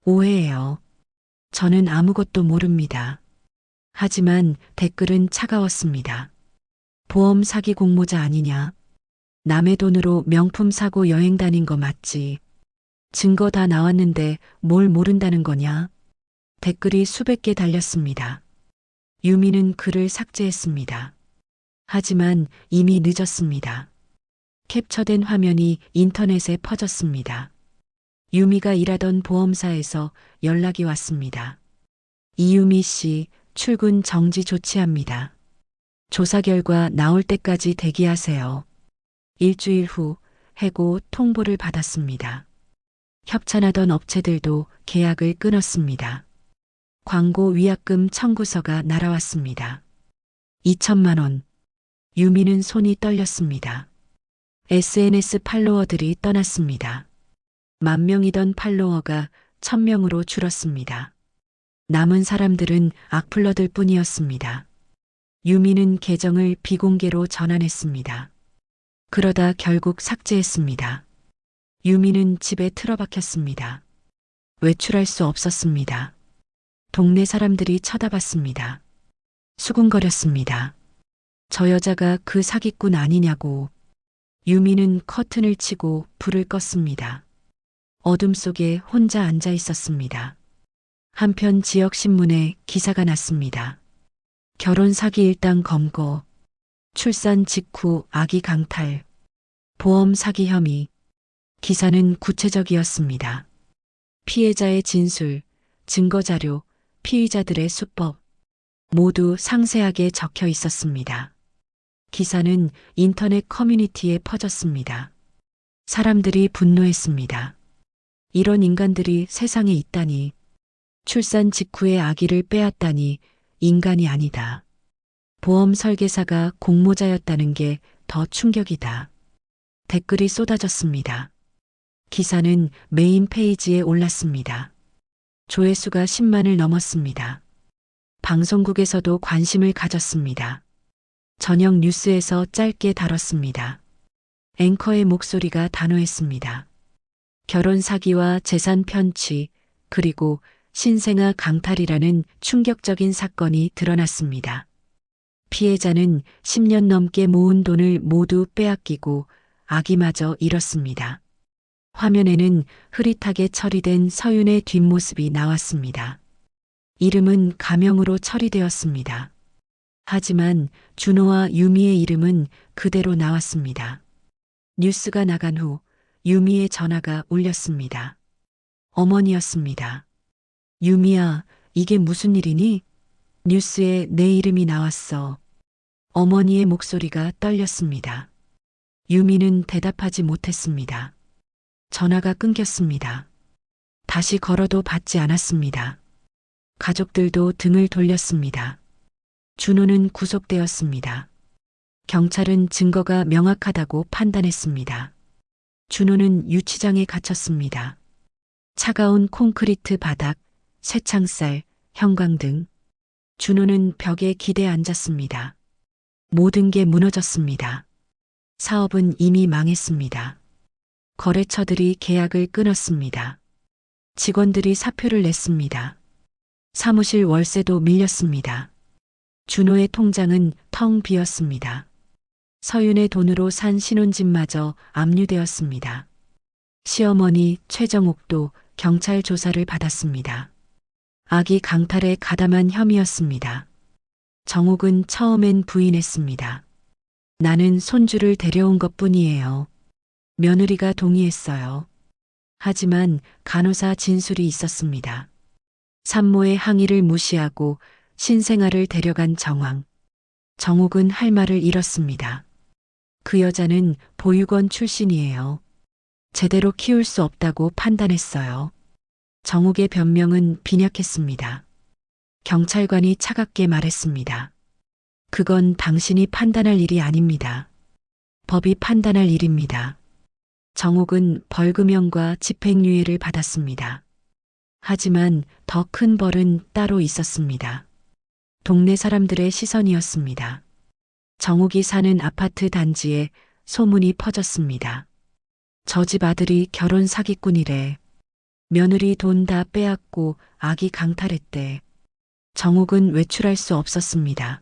오해예요. 저는 아무것도 모릅니다. 하지만 댓글은 차가웠습니다. 보험 사기 공모자 아니냐? 남의 돈으로 명품 사고 여행 다닌 거 맞지? 증거 다 나왔는데 뭘 모른다는 거냐? 댓글이 수백 개 달렸습니다. 유미는 글을 삭제했습니다. 하지만 이미 늦었습니다. 캡처된 화면이 인터넷에 퍼졌습니다. 유미가 일하던 보험사에서 연락이 왔습니다. 이유미 씨, 출근 정지 조치합니다. 조사 결과 나올 때까지 대기하세요. 일주일 후 해고 통보를 받았습니다. 협찬하던 업체들도 계약을 끊었습니다. 광고 위약금 청구서가 날아왔습니다. 2천만 원. 유미는 손이 떨렸습니다. SNS 팔로워들이 떠났습니다. 10,000명이던 팔로워가 1,000명으로 줄었습니다. 남은 사람들은 악플러들 뿐이었습니다. 유미는 계정을 비공개로 전환했습니다. 그러다 결국 삭제했습니다. 유미는 집에 틀어박혔습니다. 외출할 수 없었습니다. 동네 사람들이 쳐다봤습니다. 수군거렸습니다. 저 여자가 그 사기꾼 아니냐고. 유미는 커튼을 치고 불을 껐습니다. 어둠 속에 혼자 앉아 있었습니다. 한편 지역신문에 기사가 났습니다. 결혼 사기 일당 검거, 출산 직후 아기 강탈, 보험 사기 혐의. 기사는 구체적이었습니다. 피해자의 진술, 증거자료, 피의자들의 수법 모두 상세하게 적혀 있었습니다. 기사는 인터넷 커뮤니티에 퍼졌습니다. 사람들이 분노했습니다. 이런 인간들이 세상에 있다니. 출산 직후에 아기를 빼앗다니 인간이 아니다. 보험 설계사가 공모자였다는 게 더 충격이다. 댓글이 쏟아졌습니다. 기사는 메인 페이지에 올랐습니다. 조회수가 10만을 넘었습니다. 방송국에서도 관심을 가졌습니다. 저녁 뉴스에서 짧게 다뤘습니다. 앵커의 목소리가 단호했습니다. 결혼 사기와 재산 편취, 그리고 신생아 강탈이라는 충격적인 사건이 드러났습니다. 피해자는 10년 넘게 모은 돈을 모두 빼앗기고 아기마저 잃었습니다. 화면에는 흐릿하게 처리된 서윤의 뒷모습이 나왔습니다. 이름은 가명으로 처리되었습니다. 하지만 준호와 유미의 이름은 그대로 나왔습니다. 뉴스가 나간 후 유미의 전화가 울렸습니다. 어머니였습니다. 유미야, 이게 무슨 일이니? 뉴스에 내 이름이 나왔어. 어머니의 목소리가 떨렸습니다. 유미는 대답하지 못했습니다. 전화가 끊겼습니다. 다시 걸어도 받지 않았습니다. 가족들도 등을 돌렸습니다. 준호는 구속되었습니다. 경찰은 증거가 명확하다고 판단했습니다. 준호는 유치장에 갇혔습니다. 차가운 콘크리트 바닥, 쇠창살, 형광등. 준호는 벽에 기대 앉았습니다. 모든 게 무너졌습니다. 사업은 이미 망했습니다. 거래처들이 계약을 끊었습니다. 직원들이 사표를 냈습니다. 사무실 월세도 밀렸습니다. 준호의 통장은 텅 비었습니다. 서윤의 돈으로 산 신혼집마저 압류되었습니다. 시어머니 최정옥도 경찰 조사를 받았습니다. 아기 강탈에 가담한 혐의였습니다. 정옥은 처음엔 부인했습니다. 나는 손주를 데려온 것뿐이에요. 며느리가 동의했어요. 하지만 간호사 진술이 있었습니다. 산모의 항의를 무시하고 신생아를 데려간 정황. 정옥은 할 말을 잃었습니다. 그 여자는 보육원 출신이에요. 제대로 키울 수 없다고 판단했어요. 정옥의 변명은 빈약했습니다. 경찰관이 차갑게 말했습니다. 그건 당신이 판단할 일이 아닙니다. 법이 판단할 일입니다. 정옥은 벌금형과 집행유예를 받았습니다. 하지만 더 큰 벌은 따로 있었습니다. 동네 사람들의 시선이었습니다. 정옥이 사는 아파트 단지에 소문이 퍼졌습니다. 저 집 아들이 결혼 사기꾼이래. 며느리 돈 다 빼앗고 아기 강탈했대. 정옥은 외출할 수 없었습니다.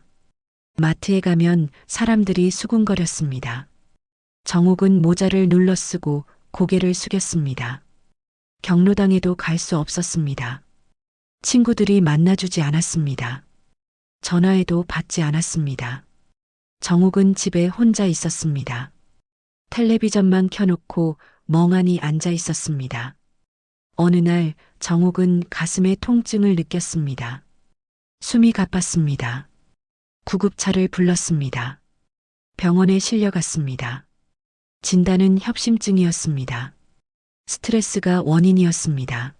마트에 가면 사람들이 수군거렸습니다. 정옥은 모자를 눌러 쓰고 고개를 숙였습니다. 경로당에도 갈 수 없었습니다. 친구들이 만나주지 않았습니다. 전화해도 받지 않았습니다. 정옥은 집에 혼자 있었습니다. 텔레비전만 켜놓고 멍하니 앉아 있었습니다. 어느 날 정옥은 가슴에 통증을 느꼈습니다. 숨이 가빴습니다. 구급차를 불렀습니다. 병원에 실려갔습니다. 진단은 협심증이었습니다. 스트레스가 원인이었습니다.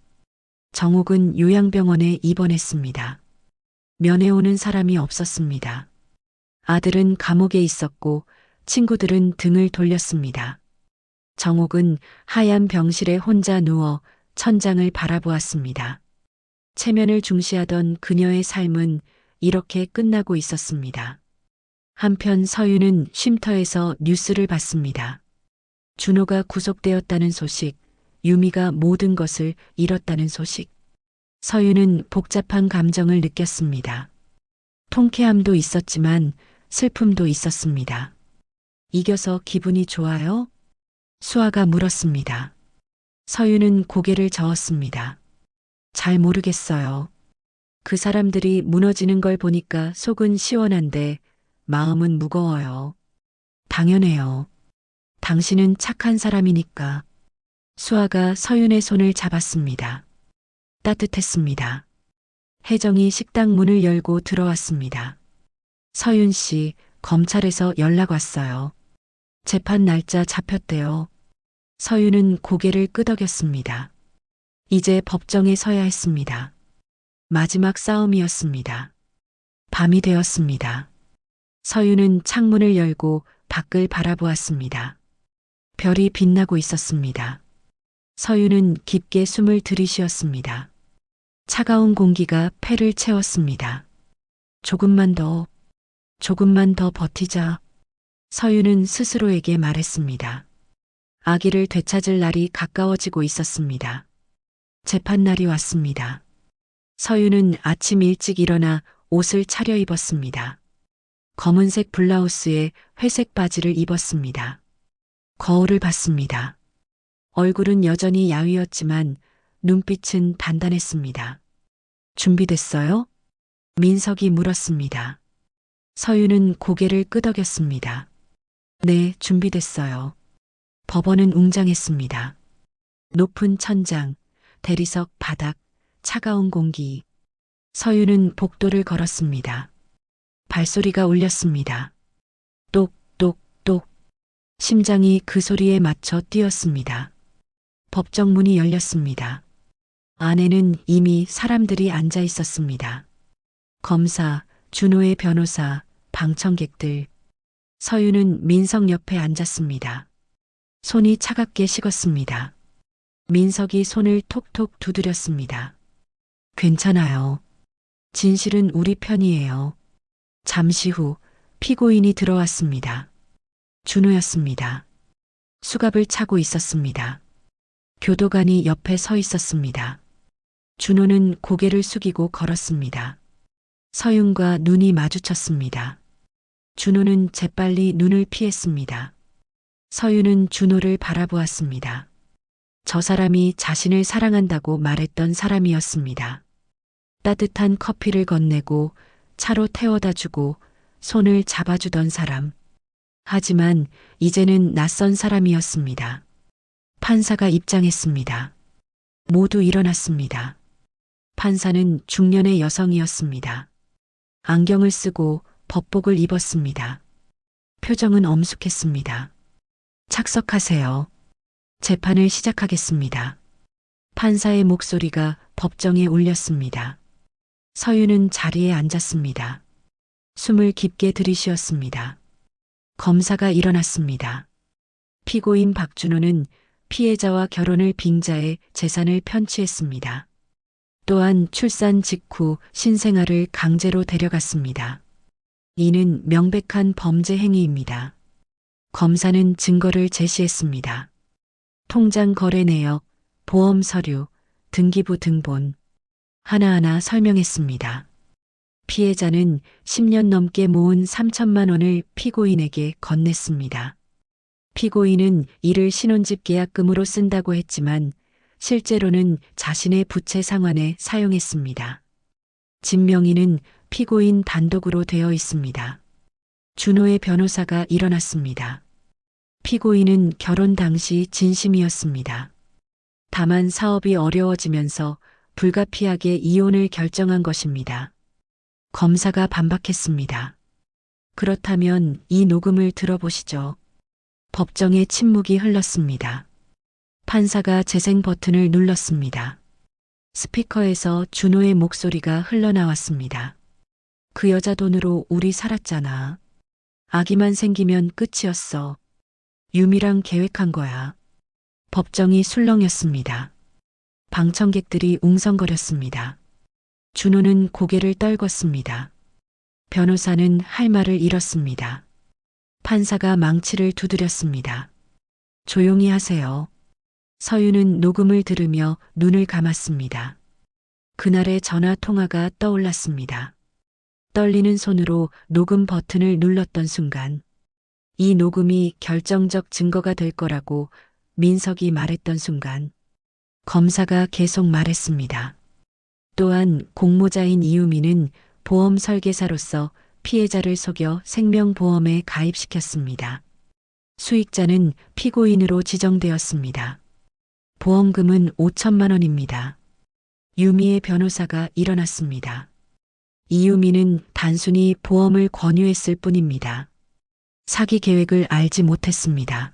정옥은 요양병원에 입원했습니다. 면회 오는 사람이 없었습니다. 아들은 감옥에 있었고 친구들은 등을 돌렸습니다. 정옥은 하얀 병실에 혼자 누워 천장을 바라보았습니다. 체면을 중시하던 그녀의 삶은 이렇게 끝나고 있었습니다. 한편 서윤은 쉼터에서 뉴스를 봤습니다. 준호가 구속되었다는 소식, 유미가 모든 것을 잃었다는 소식. 서윤은 복잡한 감정을 느꼈습니다. 통쾌함도 있었지만 슬픔도 있었습니다. 이겨서 기분이 좋아요? 수아가 물었습니다. 서윤은 고개를 저었습니다. 잘 모르겠어요. 그 사람들이 무너지는 걸 보니까 속은 시원한데 마음은 무거워요. 당연해요. 당신은 착한 사람이니까. 수아가 서윤의 손을 잡았습니다. 따뜻했습니다. 혜정이 식당 문을 열고 들어왔습니다. 서윤 씨, 검찰에서 연락 왔어요. 재판 날짜 잡혔대요. 서윤은 고개를 끄덕였습니다. 이제 법정에 서야 했습니다. 마지막 싸움이었습니다. 밤이 되었습니다. 서윤은 창문을 열고 밖을 바라보았습니다. 별이 빛나고 있었습니다. 서윤은 깊게 숨을 들이쉬었습니다. 차가운 공기가 폐를 채웠습니다. 조금만 더 버티자. 서윤은 스스로에게 말했습니다. 아기를 되찾을 날이 가까워지고 있었습니다. 재판날이 왔습니다. 서윤은 아침 일찍 일어나 옷을 차려입었습니다. 검은색 블라우스에 회색 바지를 입었습니다. 거울을 봤습니다. 얼굴은 여전히 야위었지만 눈빛은 단단했습니다. 준비됐어요? 민석이 물었습니다. 서윤은 고개를 끄덕였습니다. 네, 준비됐어요. 법원은 웅장했습니다. 높은 천장, 대리석 바닥, 차가운 공기. 서윤은 복도를 걸었습니다. 발소리가 울렸습니다. 똑똑똑. 심장이 그 소리에 맞춰 뛰었습니다. 법정 문이 열렸습니다. 안에는 이미 사람들이 앉아 있었습니다. 검사, 준호의 변호사, 방청객들. 서윤은 민석 옆에 앉았습니다. 손이 차갑게 식었습니다. 민석이 손을 톡톡 두드렸습니다. 괜찮아요. 진실은 우리 편이에요. 잠시 후 피고인이 들어왔습니다. 준호였습니다. 수갑을 차고 있었습니다. 교도관이 옆에 서 있었습니다. 준호는 고개를 숙이고 걸었습니다. 서윤과 눈이 마주쳤습니다. 준호는 재빨리 눈을 피했습니다. 서윤은 준호를 바라보았습니다. 저 사람이 자신을 사랑한다고 말했던 사람이었습니다. 따뜻한 커피를 건네고 차로 태워다 주고 손을 잡아주던 사람. 하지만 이제는 낯선 사람이었습니다. 판사가 입장했습니다. 모두 일어났습니다. 판사는 중년의 여성이었습니다. 안경을 쓰고 법복을 입었습니다. 표정은 엄숙했습니다. 착석하세요. 재판을 시작하겠습니다. 판사의 목소리가 법정에 울렸습니다. 서윤은 자리에 앉았습니다. 숨을 깊게 들이쉬었습니다. 검사가 일어났습니다. 피고인 박준호는 피해자와 결혼을 빙자해 재산을 편취했습니다. 또한 출산 직후 신생아를 강제로 데려갔습니다. 이는 명백한 범죄 행위입니다. 검사는 증거를 제시했습니다. 통장 거래 내역, 보험 서류, 등기부 등본. 하나하나 설명했습니다. 피해자는 10년 넘게 모은 3천만 원을 피고인에게 건넸습니다. 피고인은 이를 신혼집 계약금으로 쓴다고 했지만 실제로는 자신의 부채 상환에 사용했습니다. 집 명의는 피고인 단독으로 되어 있습니다. 준호의 변호사가 일어났습니다. 피고인은 결혼 당시 진심이었습니다. 다만 사업이 어려워지면서 불가피하게 이혼을 결정한 것입니다. 검사가 반박했습니다. 그렇다면 이 녹음을 들어보시죠. 법정에 침묵이 흘렀습니다. 판사가 재생 버튼을 눌렀습니다. 스피커에서 준호의 목소리가 흘러나왔습니다. 그 여자 돈으로 우리 살았잖아. 아기만 생기면 끝이었어. 유미랑 계획한 거야. 법정이 술렁였습니다. 방청객들이 웅성거렸습니다. 준호는 고개를 떨궜습니다. 변호사는 할 말을 잃었습니다. 판사가 망치를 두드렸습니다. 조용히 하세요. 서윤은 녹음을 들으며 눈을 감았습니다. 그날의 전화 통화가 떠올랐습니다. 떨리는 손으로 녹음 버튼을 눌렀던 순간 이 녹음이 결정적 증거가 될 거라고 민석이 말했던 순간 검사가 계속 말했습니다. 또한 공모자인 이유미는 보험 설계사로서 피해자를 속여 생명보험에 가입시켰습니다. 수익자는 피고인으로 지정되었습니다. 보험금은 5천만 원입니다. 유미의 변호사가 일어났습니다. 이유미는 단순히 보험을 권유했을 뿐입니다. 사기 계획을 알지 못했습니다.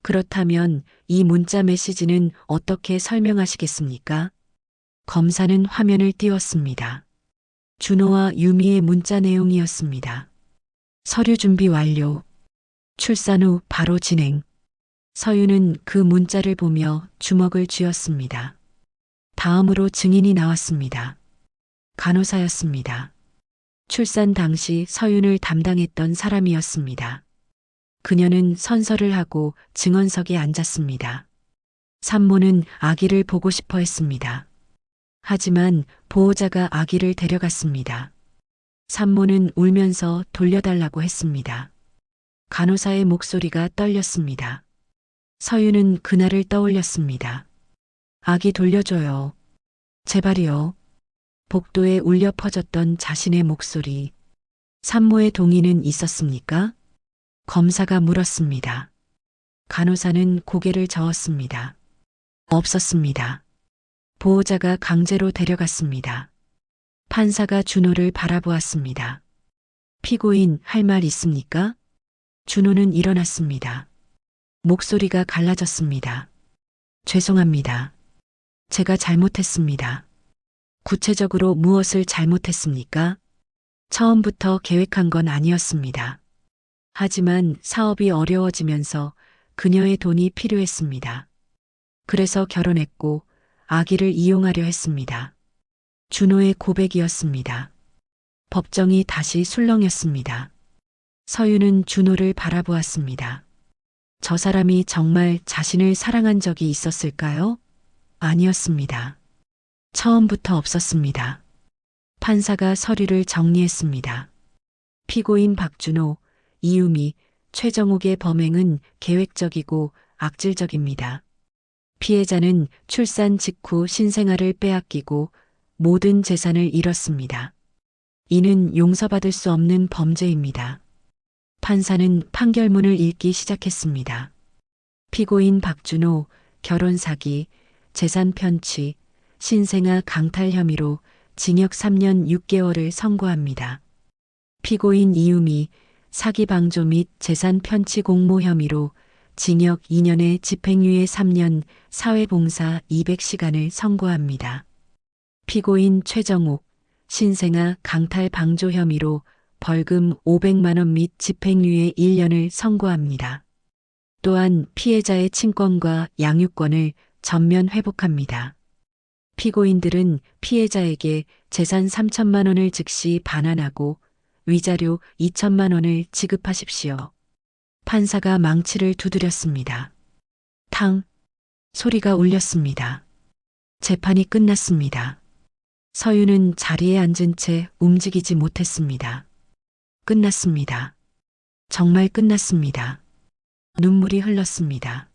그렇다면 이 문자 메시지는 어떻게 설명하시겠습니까? 검사는 화면을 띄웠습니다. 준호와 유미의 문자 내용이었습니다. 서류 준비 완료. 출산 후 바로 진행. 서윤은 그 문자를 보며 주먹을 쥐었습니다. 다음으로 증인이 나왔습니다. 간호사였습니다. 출산 당시 서윤을 담당했던 사람이었습니다. 그녀는 선서를 하고 증언석에 앉았습니다. 산모는 아기를 보고 싶어 했습니다. 하지만 보호자가 아기를 데려갔습니다. 산모는 울면서 돌려달라고 했습니다. 간호사의 목소리가 떨렸습니다. 서윤은 그날을 떠올렸습니다. 아기 돌려줘요. 제발이요. 복도에 울려 퍼졌던 자신의 목소리. 산모의 동의는 있었습니까? 검사가 물었습니다. 간호사는 고개를 저었습니다. 없었습니다. 보호자가 강제로 데려갔습니다. 판사가 준호를 바라보았습니다. 피고인 할 말 있습니까? 준호는 일어났습니다. 목소리가 갈라졌습니다. 죄송합니다. 제가 잘못했습니다. 구체적으로 무엇을 잘못했습니까? 처음부터 계획한 건 아니었습니다. 하지만 사업이 어려워지면서 그녀의 돈이 필요했습니다. 그래서 결혼했고 아기를 이용하려 했습니다. 준호의 고백이었습니다. 법정이 다시 술렁였습니다. 서윤은 준호를 바라보았습니다. 저 사람이 정말 자신을 사랑한 적이 있었을까요? 아니었습니다. 처음부터 없었습니다. 판사가 서류를 정리했습니다. 피고인 박준호, 이유미, 최정옥의 범행은 계획적이고 악질적입니다. 피해자는 출산 직후 신생아를 빼앗기고 모든 재산을 잃었습니다. 이는 용서받을 수 없는 범죄입니다. 판사는 판결문을 읽기 시작했습니다. 피고인 박준호, 결혼 사기, 재산 편취, 신생아 강탈 혐의로 징역 3년 6개월을 선고합니다. 피고인 이유미, 사기 방조 및 재산 편취 공모 혐의로 징역 2년에 집행유예 3년, 사회봉사 200시간을 선고합니다. 피고인 최정옥, 신생아 강탈 방조 혐의로 벌금 500만 원 및 집행유예 1년을 선고합니다. 또한 피해자의 친권과 양육권을 전면 회복합니다. 피고인들은 피해자에게 재산 3천만 원을 즉시 반환하고 위자료 2천만 원을 지급하십시오. 판사가 망치를 두드렸습니다. 탕! 소리가 울렸습니다. 재판이 끝났습니다. 서윤은 자리에 앉은 채 움직이지 못했습니다. 끝났습니다. 정말 끝났습니다. 눈물이 흘렀습니다.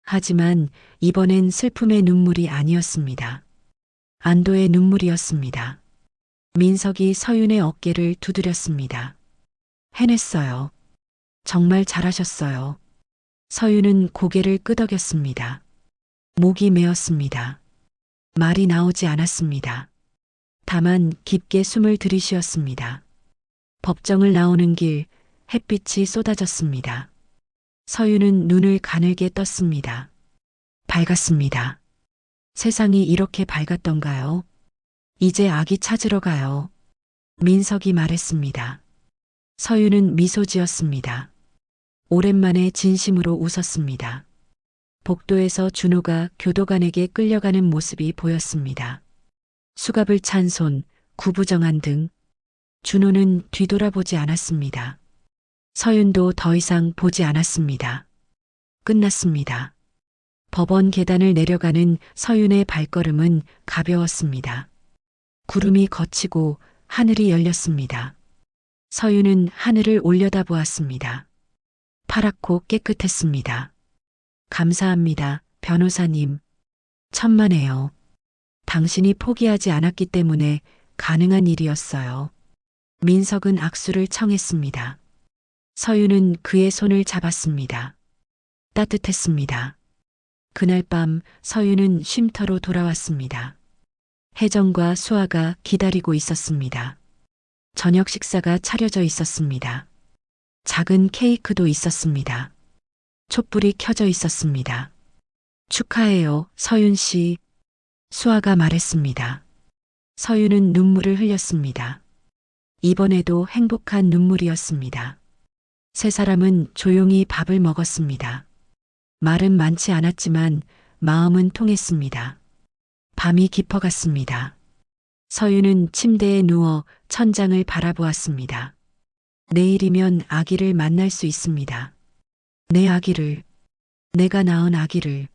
하지만 이번엔 슬픔의 눈물이 아니었습니다. 안도의 눈물이었습니다. 민석이 서윤의 어깨를 두드렸습니다. 해냈어요. 정말 잘하셨어요. 서윤은 고개를 끄덕였습니다. 목이 메었습니다. 말이 나오지 않았습니다. 다만 깊게 숨을 들이쉬었습니다. 법정을 나오는 길 햇빛이 쏟아졌습니다. 서윤은 눈을 가늘게 떴습니다. 밝았습니다. 세상이 이렇게 밝았던가요? 이제 아기 찾으러 가요. 민석이 말했습니다. 서윤은 미소 지었습니다. 오랜만에 진심으로 웃었습니다. 복도에서 준호가 교도관에게 끌려가는 모습이 보였습니다. 수갑을 찬 손, 구부정한 등. 준호는 뒤돌아보지 않았습니다. 서윤도 더 이상 보지 않았습니다. 끝났습니다. 법원 계단을 내려가는 서윤의 발걸음은 가벼웠습니다. 구름이 걷히고 하늘이 열렸습니다. 서윤은 하늘을 올려다보았습니다. 파랗고 깨끗했습니다. 감사합니다, 변호사님. 천만에요. 당신이 포기하지 않았기 때문에 가능한 일이었어요. 민석은 악수를 청했습니다. 서윤은 그의 손을 잡았습니다. 따뜻했습니다. 그날 밤 서윤은 쉼터로 돌아왔습니다. 혜정과 수아가 기다리고 있었습니다. 저녁 식사가 차려져 있었습니다. 작은 케이크도 있었습니다. 촛불이 켜져 있었습니다. 축하해요, 서윤 씨. 수아가 말했습니다. 서윤은 눈물을 흘렸습니다. 이번에도 행복한 눈물이었습니다. 세 사람은 조용히 밥을 먹었습니다. 말은 많지 않았지만 마음은 통했습니다. 밤이 깊어갔습니다. 서윤은 침대에 누워 천장을 바라보았습니다. 내일이면 아기를 만날 수 있습니다. 내 아기를, 내가 낳은 아기를.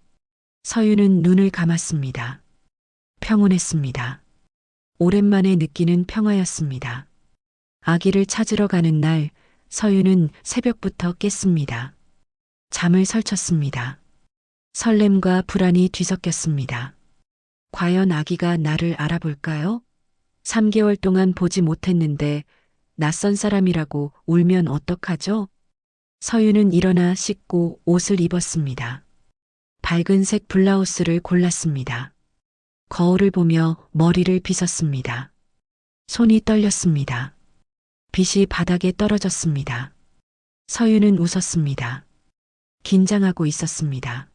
서윤은 눈을 감았습니다. 평온했습니다. 오랜만에 느끼는 평화였습니다. 아기를 찾으러 가는 날 서윤은 새벽부터 깼습니다. 잠을 설쳤습니다. 설렘과 불안이 뒤섞였습니다. 과연 아기가 나를 알아볼까요? 3개월 동안 보지 못했는데 낯선 사람이라고 울면 어떡하죠? 서윤은 일어나 씻고 옷을 입었습니다. 밝은색 블라우스를 골랐습니다. 거울을 보며 머리를 빗었습니다. 손이 떨렸습니다. 빗이 바닥에 떨어졌습니다. 서윤은 웃었습니다. 긴장하고 있었습니다.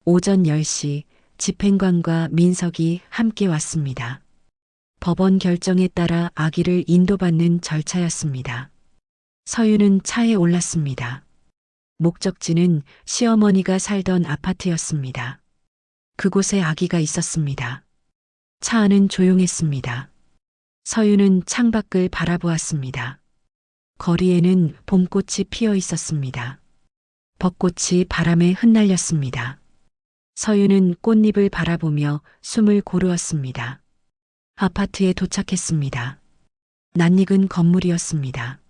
오전 10시 집행관과 민석이 함께 왔습니다. 법원 결정에 따라 아기를 인도받는 절차였습니다. 서윤은 차에 올랐습니다. 목적지는 시어머니가 살던 아파트였습니다. 그곳에 아기가 있었습니다. 차 안은 조용했습니다. 서윤은 창밖을 바라보았습니다. 거리에는 봄꽃이 피어 있었습니다. 벚꽃이 바람에 흩날렸습니다. 서유는 꽃잎을 바라보며 숨을 고르었습니다. 아파트에 도착했습니다. 낯익은 건물이었습니다.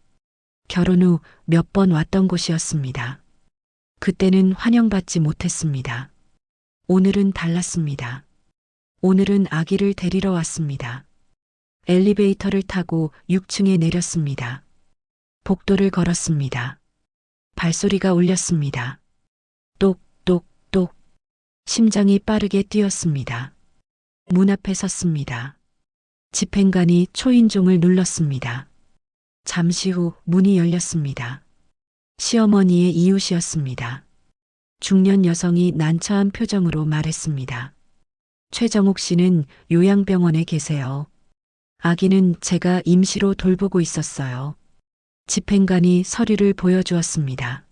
결혼 후 몇 번 왔던 곳이었습니다. 그때는 환영받지 못했습니다. 오늘은 달랐습니다. 오늘은 아기를 데리러 왔습니다. 엘리베이터를 타고 6층에 내렸습니다. 복도를 걸었습니다. 발소리가 울렸습니다. 똑똑똑. 심장이 빠르게 뛰었습니다. 문 앞에 섰습니다. 집행관이 초인종을 눌렀습니다. 잠시 후 문이 열렸습니다. 시어머니의 이웃이었습니다. 중년 여성이 난처한 표정으로 말했습니다. 최정옥 씨는 요양병원에 계세요. 아기는 제가 임시로 돌보고 있었어요. 집행관이 서류를 보여주었습니다.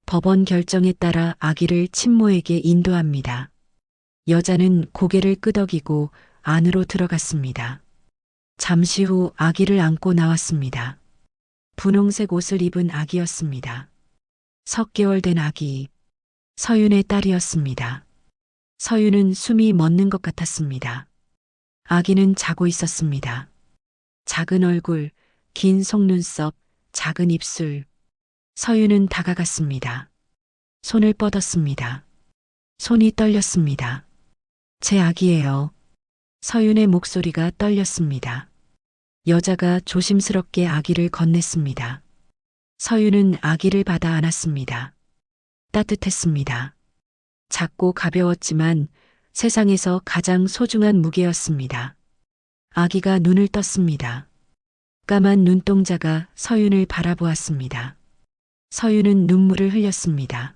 법원 결정에 따라 아기를 친모에게 인도합니다. 여자는 고개를 끄덕이고 안으로 들어갔습니다. 잠시 후 아기를 안고 나왔습니다. 분홍색 옷을 입은 아기였습니다. 석 개월 된 아기. 서윤의 딸이었습니다. 서윤은 숨이 멎는 것 같았습니다. 아기는 자고 있었습니다. 작은 얼굴, 긴 속눈썹, 작은 입술. 서윤은 다가갔습니다. 손을 뻗었습니다. 손이 떨렸습니다. 제 아기예요. 서윤의 목소리가 떨렸습니다. 여자가 조심스럽게 아기를 건넸습니다. 서윤은 아기를 받아 안았습니다. 따뜻했습니다. 작고 가벼웠지만 세상에서 가장 소중한 무게였습니다. 아기가 눈을 떴습니다. 까만 눈동자가 서윤을 바라보았습니다. 서윤은 눈물을 흘렸습니다.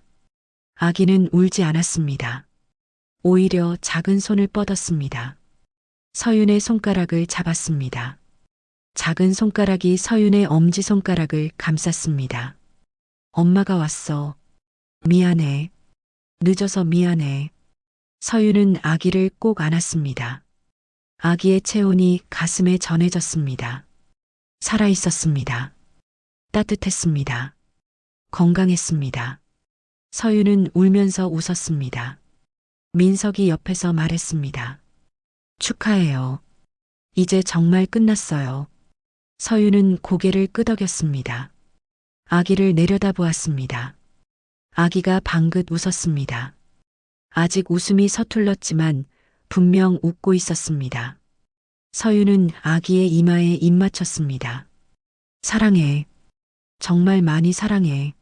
아기는 울지 않았습니다. 오히려 작은 손을 뻗었습니다. 서윤의 손가락을 잡았습니다. 작은 손가락이 서윤의 엄지손가락을 감쌌습니다. 엄마가 왔어. 미안해. 늦어서 미안해. 서윤은 아기를 꼭 안았습니다. 아기의 체온이 가슴에 전해졌습니다. 살아있었습니다. 따뜻했습니다. 건강했습니다. 서윤은 울면서 웃었습니다. 민석이 옆에서 말했습니다. 축하해요. 이제 정말 끝났어요. 서윤은 고개를 끄덕였습니다. 아기를 내려다보았습니다. 아기가 방긋 웃었습니다. 아직 웃음이 서툴렀지만 분명 웃고 있었습니다. 서윤은 아기의 이마에 입 맞췄습니다. 사랑해. 정말 많이 사랑해.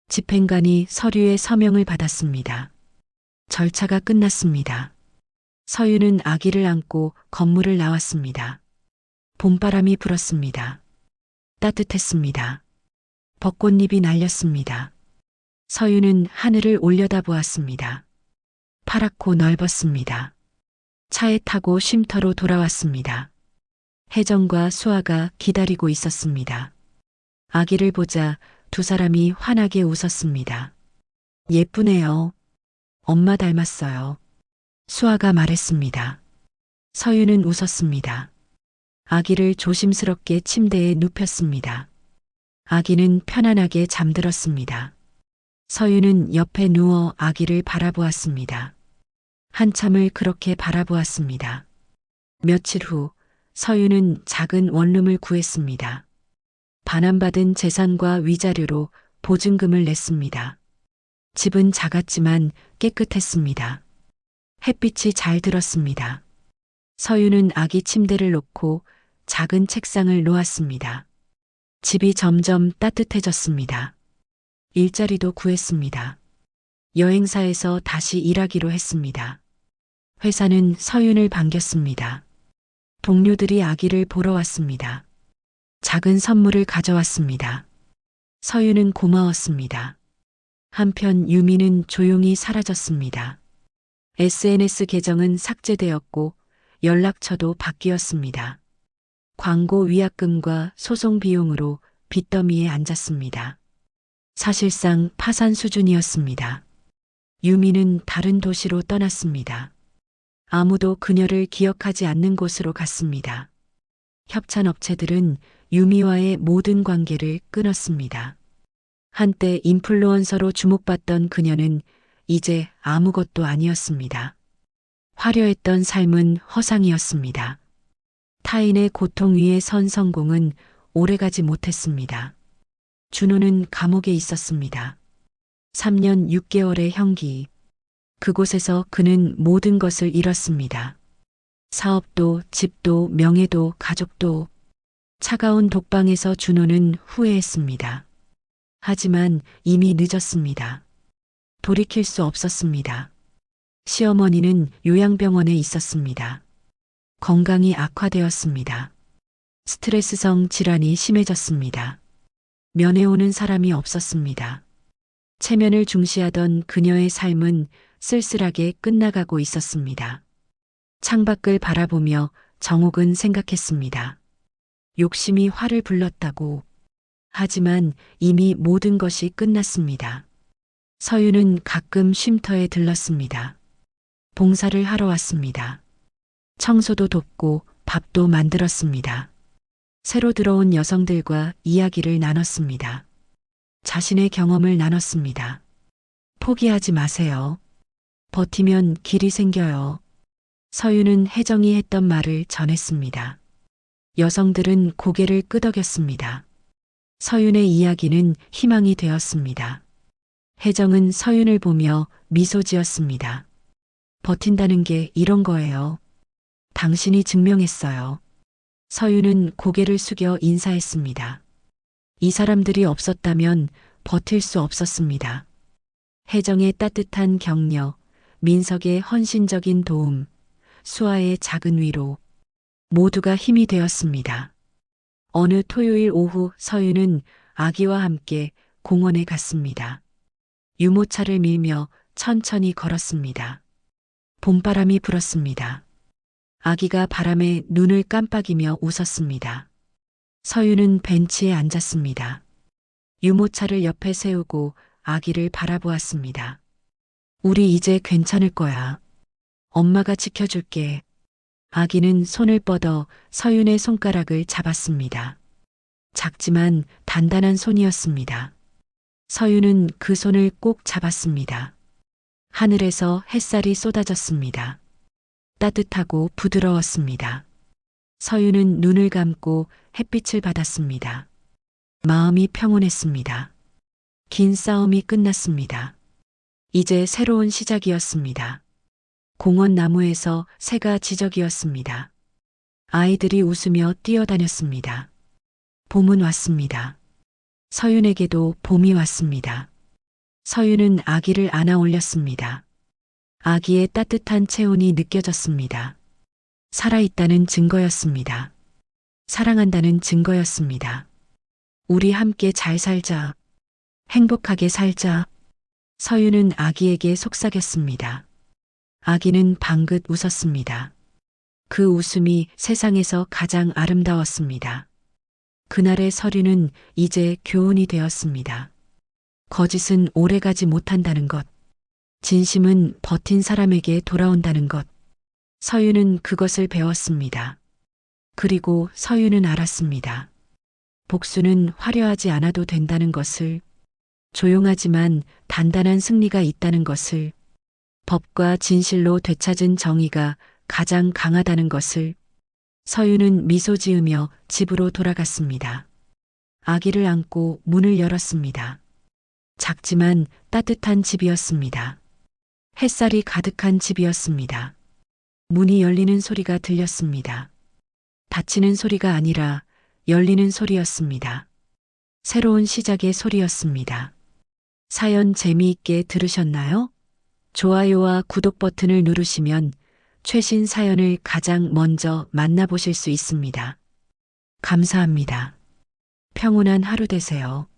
집행관이 서류의 서명을 받았습니다. 절차가 끝났습니다. 서윤은 아기를 안고 건물을 나왔습니다. 봄바람이 불었습니다. 따뜻했습니다. 벚꽃잎이 날렸습니다. 서윤은 하늘을 올려다보았습니다. 파랗고 넓었습니다. 차에 타고 쉼터로 돌아왔습니다. 혜정과 수아가 기다리고 있었습니다. 아기를 보자 두 사람이 환하게 웃었습니다. 예쁘네요. 엄마 닮았어요. 수아가 말했습니다. 서윤은 웃었습니다. 아기를 조심스럽게 침대에 눕혔습니다. 아기는 편안하게 잠들었습니다. 서윤은 옆에 누워 아기를 바라보았습니다. 한참을 그렇게 바라보았습니다. 며칠 후 서윤은 작은 원룸을 구했습니다. 반환받은 재산과 위자료로 보증금을 냈습니다. 집은 작았지만 깨끗했습니다. 햇빛이 잘 들었습니다. 서윤은 아기 침대를 놓고 작은 책상을 놓았습니다. 집이 점점 따뜻해졌습니다. 일자리도 구했습니다. 여행사에서 다시 일하기로 했습니다. 회사는 서윤을 반겼습니다. 동료들이 아기를 보러 왔습니다. 작은 선물을 가져왔습니다. 서윤은 고마웠습니다. 한편 유미는 조용히 사라졌습니다. SNS 계정은 삭제되었고 연락처도 바뀌었습니다. 광고 위약금과 소송 비용으로 빚더미에 앉았습니다. 사실상 파산 수준이었습니다. 유미는 다른 도시로 떠났습니다. 아무도 그녀를 기억하지 않는 곳으로 갔습니다. 협찬업체들은 유미와의 모든 관계를 끊었습니다. 한때 인플루언서로 주목받던 그녀는 이제 아무것도 아니었습니다. 화려했던 삶은 허상이었습니다. 타인의 고통 위에 선 성공은 오래가지 못했습니다. 준호는 감옥에 있었습니다. 3년 6개월의 형기. 그곳에서 그는 모든 것을 잃었습니다. 사업도, 집도, 명예도, 가족도. 차가운 독방에서 준호는 후회했습니다. 하지만 이미 늦었습니다. 돌이킬 수 없었습니다. 시어머니는 요양병원에 있었습니다. 건강이 악화되었습니다. 스트레스성 질환이 심해졌습니다. 면회오는 사람이 없었습니다. 체면을 중시하던 그녀의 삶은 쓸쓸하게 끝나가고 있었습니다. 창밖을 바라보며 정옥은 생각했습니다. 욕심이 화를 불렀다고. 하지만 이미 모든 것이 끝났습니다. 서유는 가끔 쉼터에 들렀습니다. 봉사를 하러 왔습니다. 청소도 돕고 밥도 만들었습니다. 새로 들어온 여성들과 이야기를 나눴습니다. 자신의 경험을 나눴습니다. 포기하지 마세요. 버티면 길이 생겨요. 서유는 혜정이 했던 말을 전했습니다. 여성들은 고개를 끄덕였습니다. 서윤의 이야기는 희망이 되었습니다. 혜정은 서윤을 보며 미소 지었습니다. 버틴다는 게 이런 거예요. 당신이 증명했어요. 서윤은 고개를 숙여 인사했습니다. 이 사람들이 없었다면 버틸 수 없었습니다. 혜정의 따뜻한 격려, 민석의 헌신적인 도움, 수아의 작은 위로, 모두가 힘이 되었습니다. 어느 토요일 오후 서윤은 아기와 함께 공원에 갔습니다. 유모차를 밀며 천천히 걸었습니다. 봄바람이 불었습니다. 아기가 바람에 눈을 깜빡이며 웃었습니다. 서윤은 벤치에 앉았습니다. 유모차를 옆에 세우고 아기를 바라보았습니다. 우리 이제 괜찮을 거야. 엄마가 지켜줄게. 아기는 손을 뻗어 서윤의 손가락을 잡았습니다. 작지만 단단한 손이었습니다. 서윤은 그 손을 꼭 잡았습니다. 하늘에서 햇살이 쏟아졌습니다. 따뜻하고 부드러웠습니다. 서윤은 눈을 감고 햇빛을 받았습니다. 마음이 평온했습니다. 긴 싸움이 끝났습니다. 이제 새로운 시작이었습니다. 공원 나무에서 새가 지저귀었습니다. 아이들이 웃으며 뛰어다녔습니다. 봄은 왔습니다. 서윤에게도 봄이 왔습니다. 서윤은 아기를 안아 올렸습니다. 아기의 따뜻한 체온이 느껴졌습니다. 살아있다는 증거였습니다. 사랑한다는 증거였습니다. 우리 함께 잘 살자. 행복하게 살자. 서윤은 아기에게 속삭였습니다. 아기는 방긋 웃었습니다. 그 웃음이 세상에서 가장 아름다웠습니다. 그날의 서류는 이제 교훈이 되었습니다. 거짓은 오래가지 못한다는 것. 진심은 버틴 사람에게 돌아온다는 것. 서윤은 그것을 배웠습니다. 그리고 서윤은 알았습니다. 복수는 화려하지 않아도 된다는 것을, 조용하지만 단단한 승리가 있다는 것을, 법과 진실로 되찾은 정의가 가장 강하다는 것을. 서윤은 미소 지으며 집으로 돌아갔습니다. 아기를 안고 문을 열었습니다. 작지만 따뜻한 집이었습니다. 햇살이 가득한 집이었습니다. 문이 열리는 소리가 들렸습니다. 닫히는 소리가 아니라 열리는 소리였습니다. 새로운 시작의 소리였습니다. 사연 재미있게 들으셨나요? 좋아요와 구독 버튼을 누르시면 최신 사연을 가장 먼저 만나보실 수 있습니다. 감사합니다. 평온한 하루 되세요.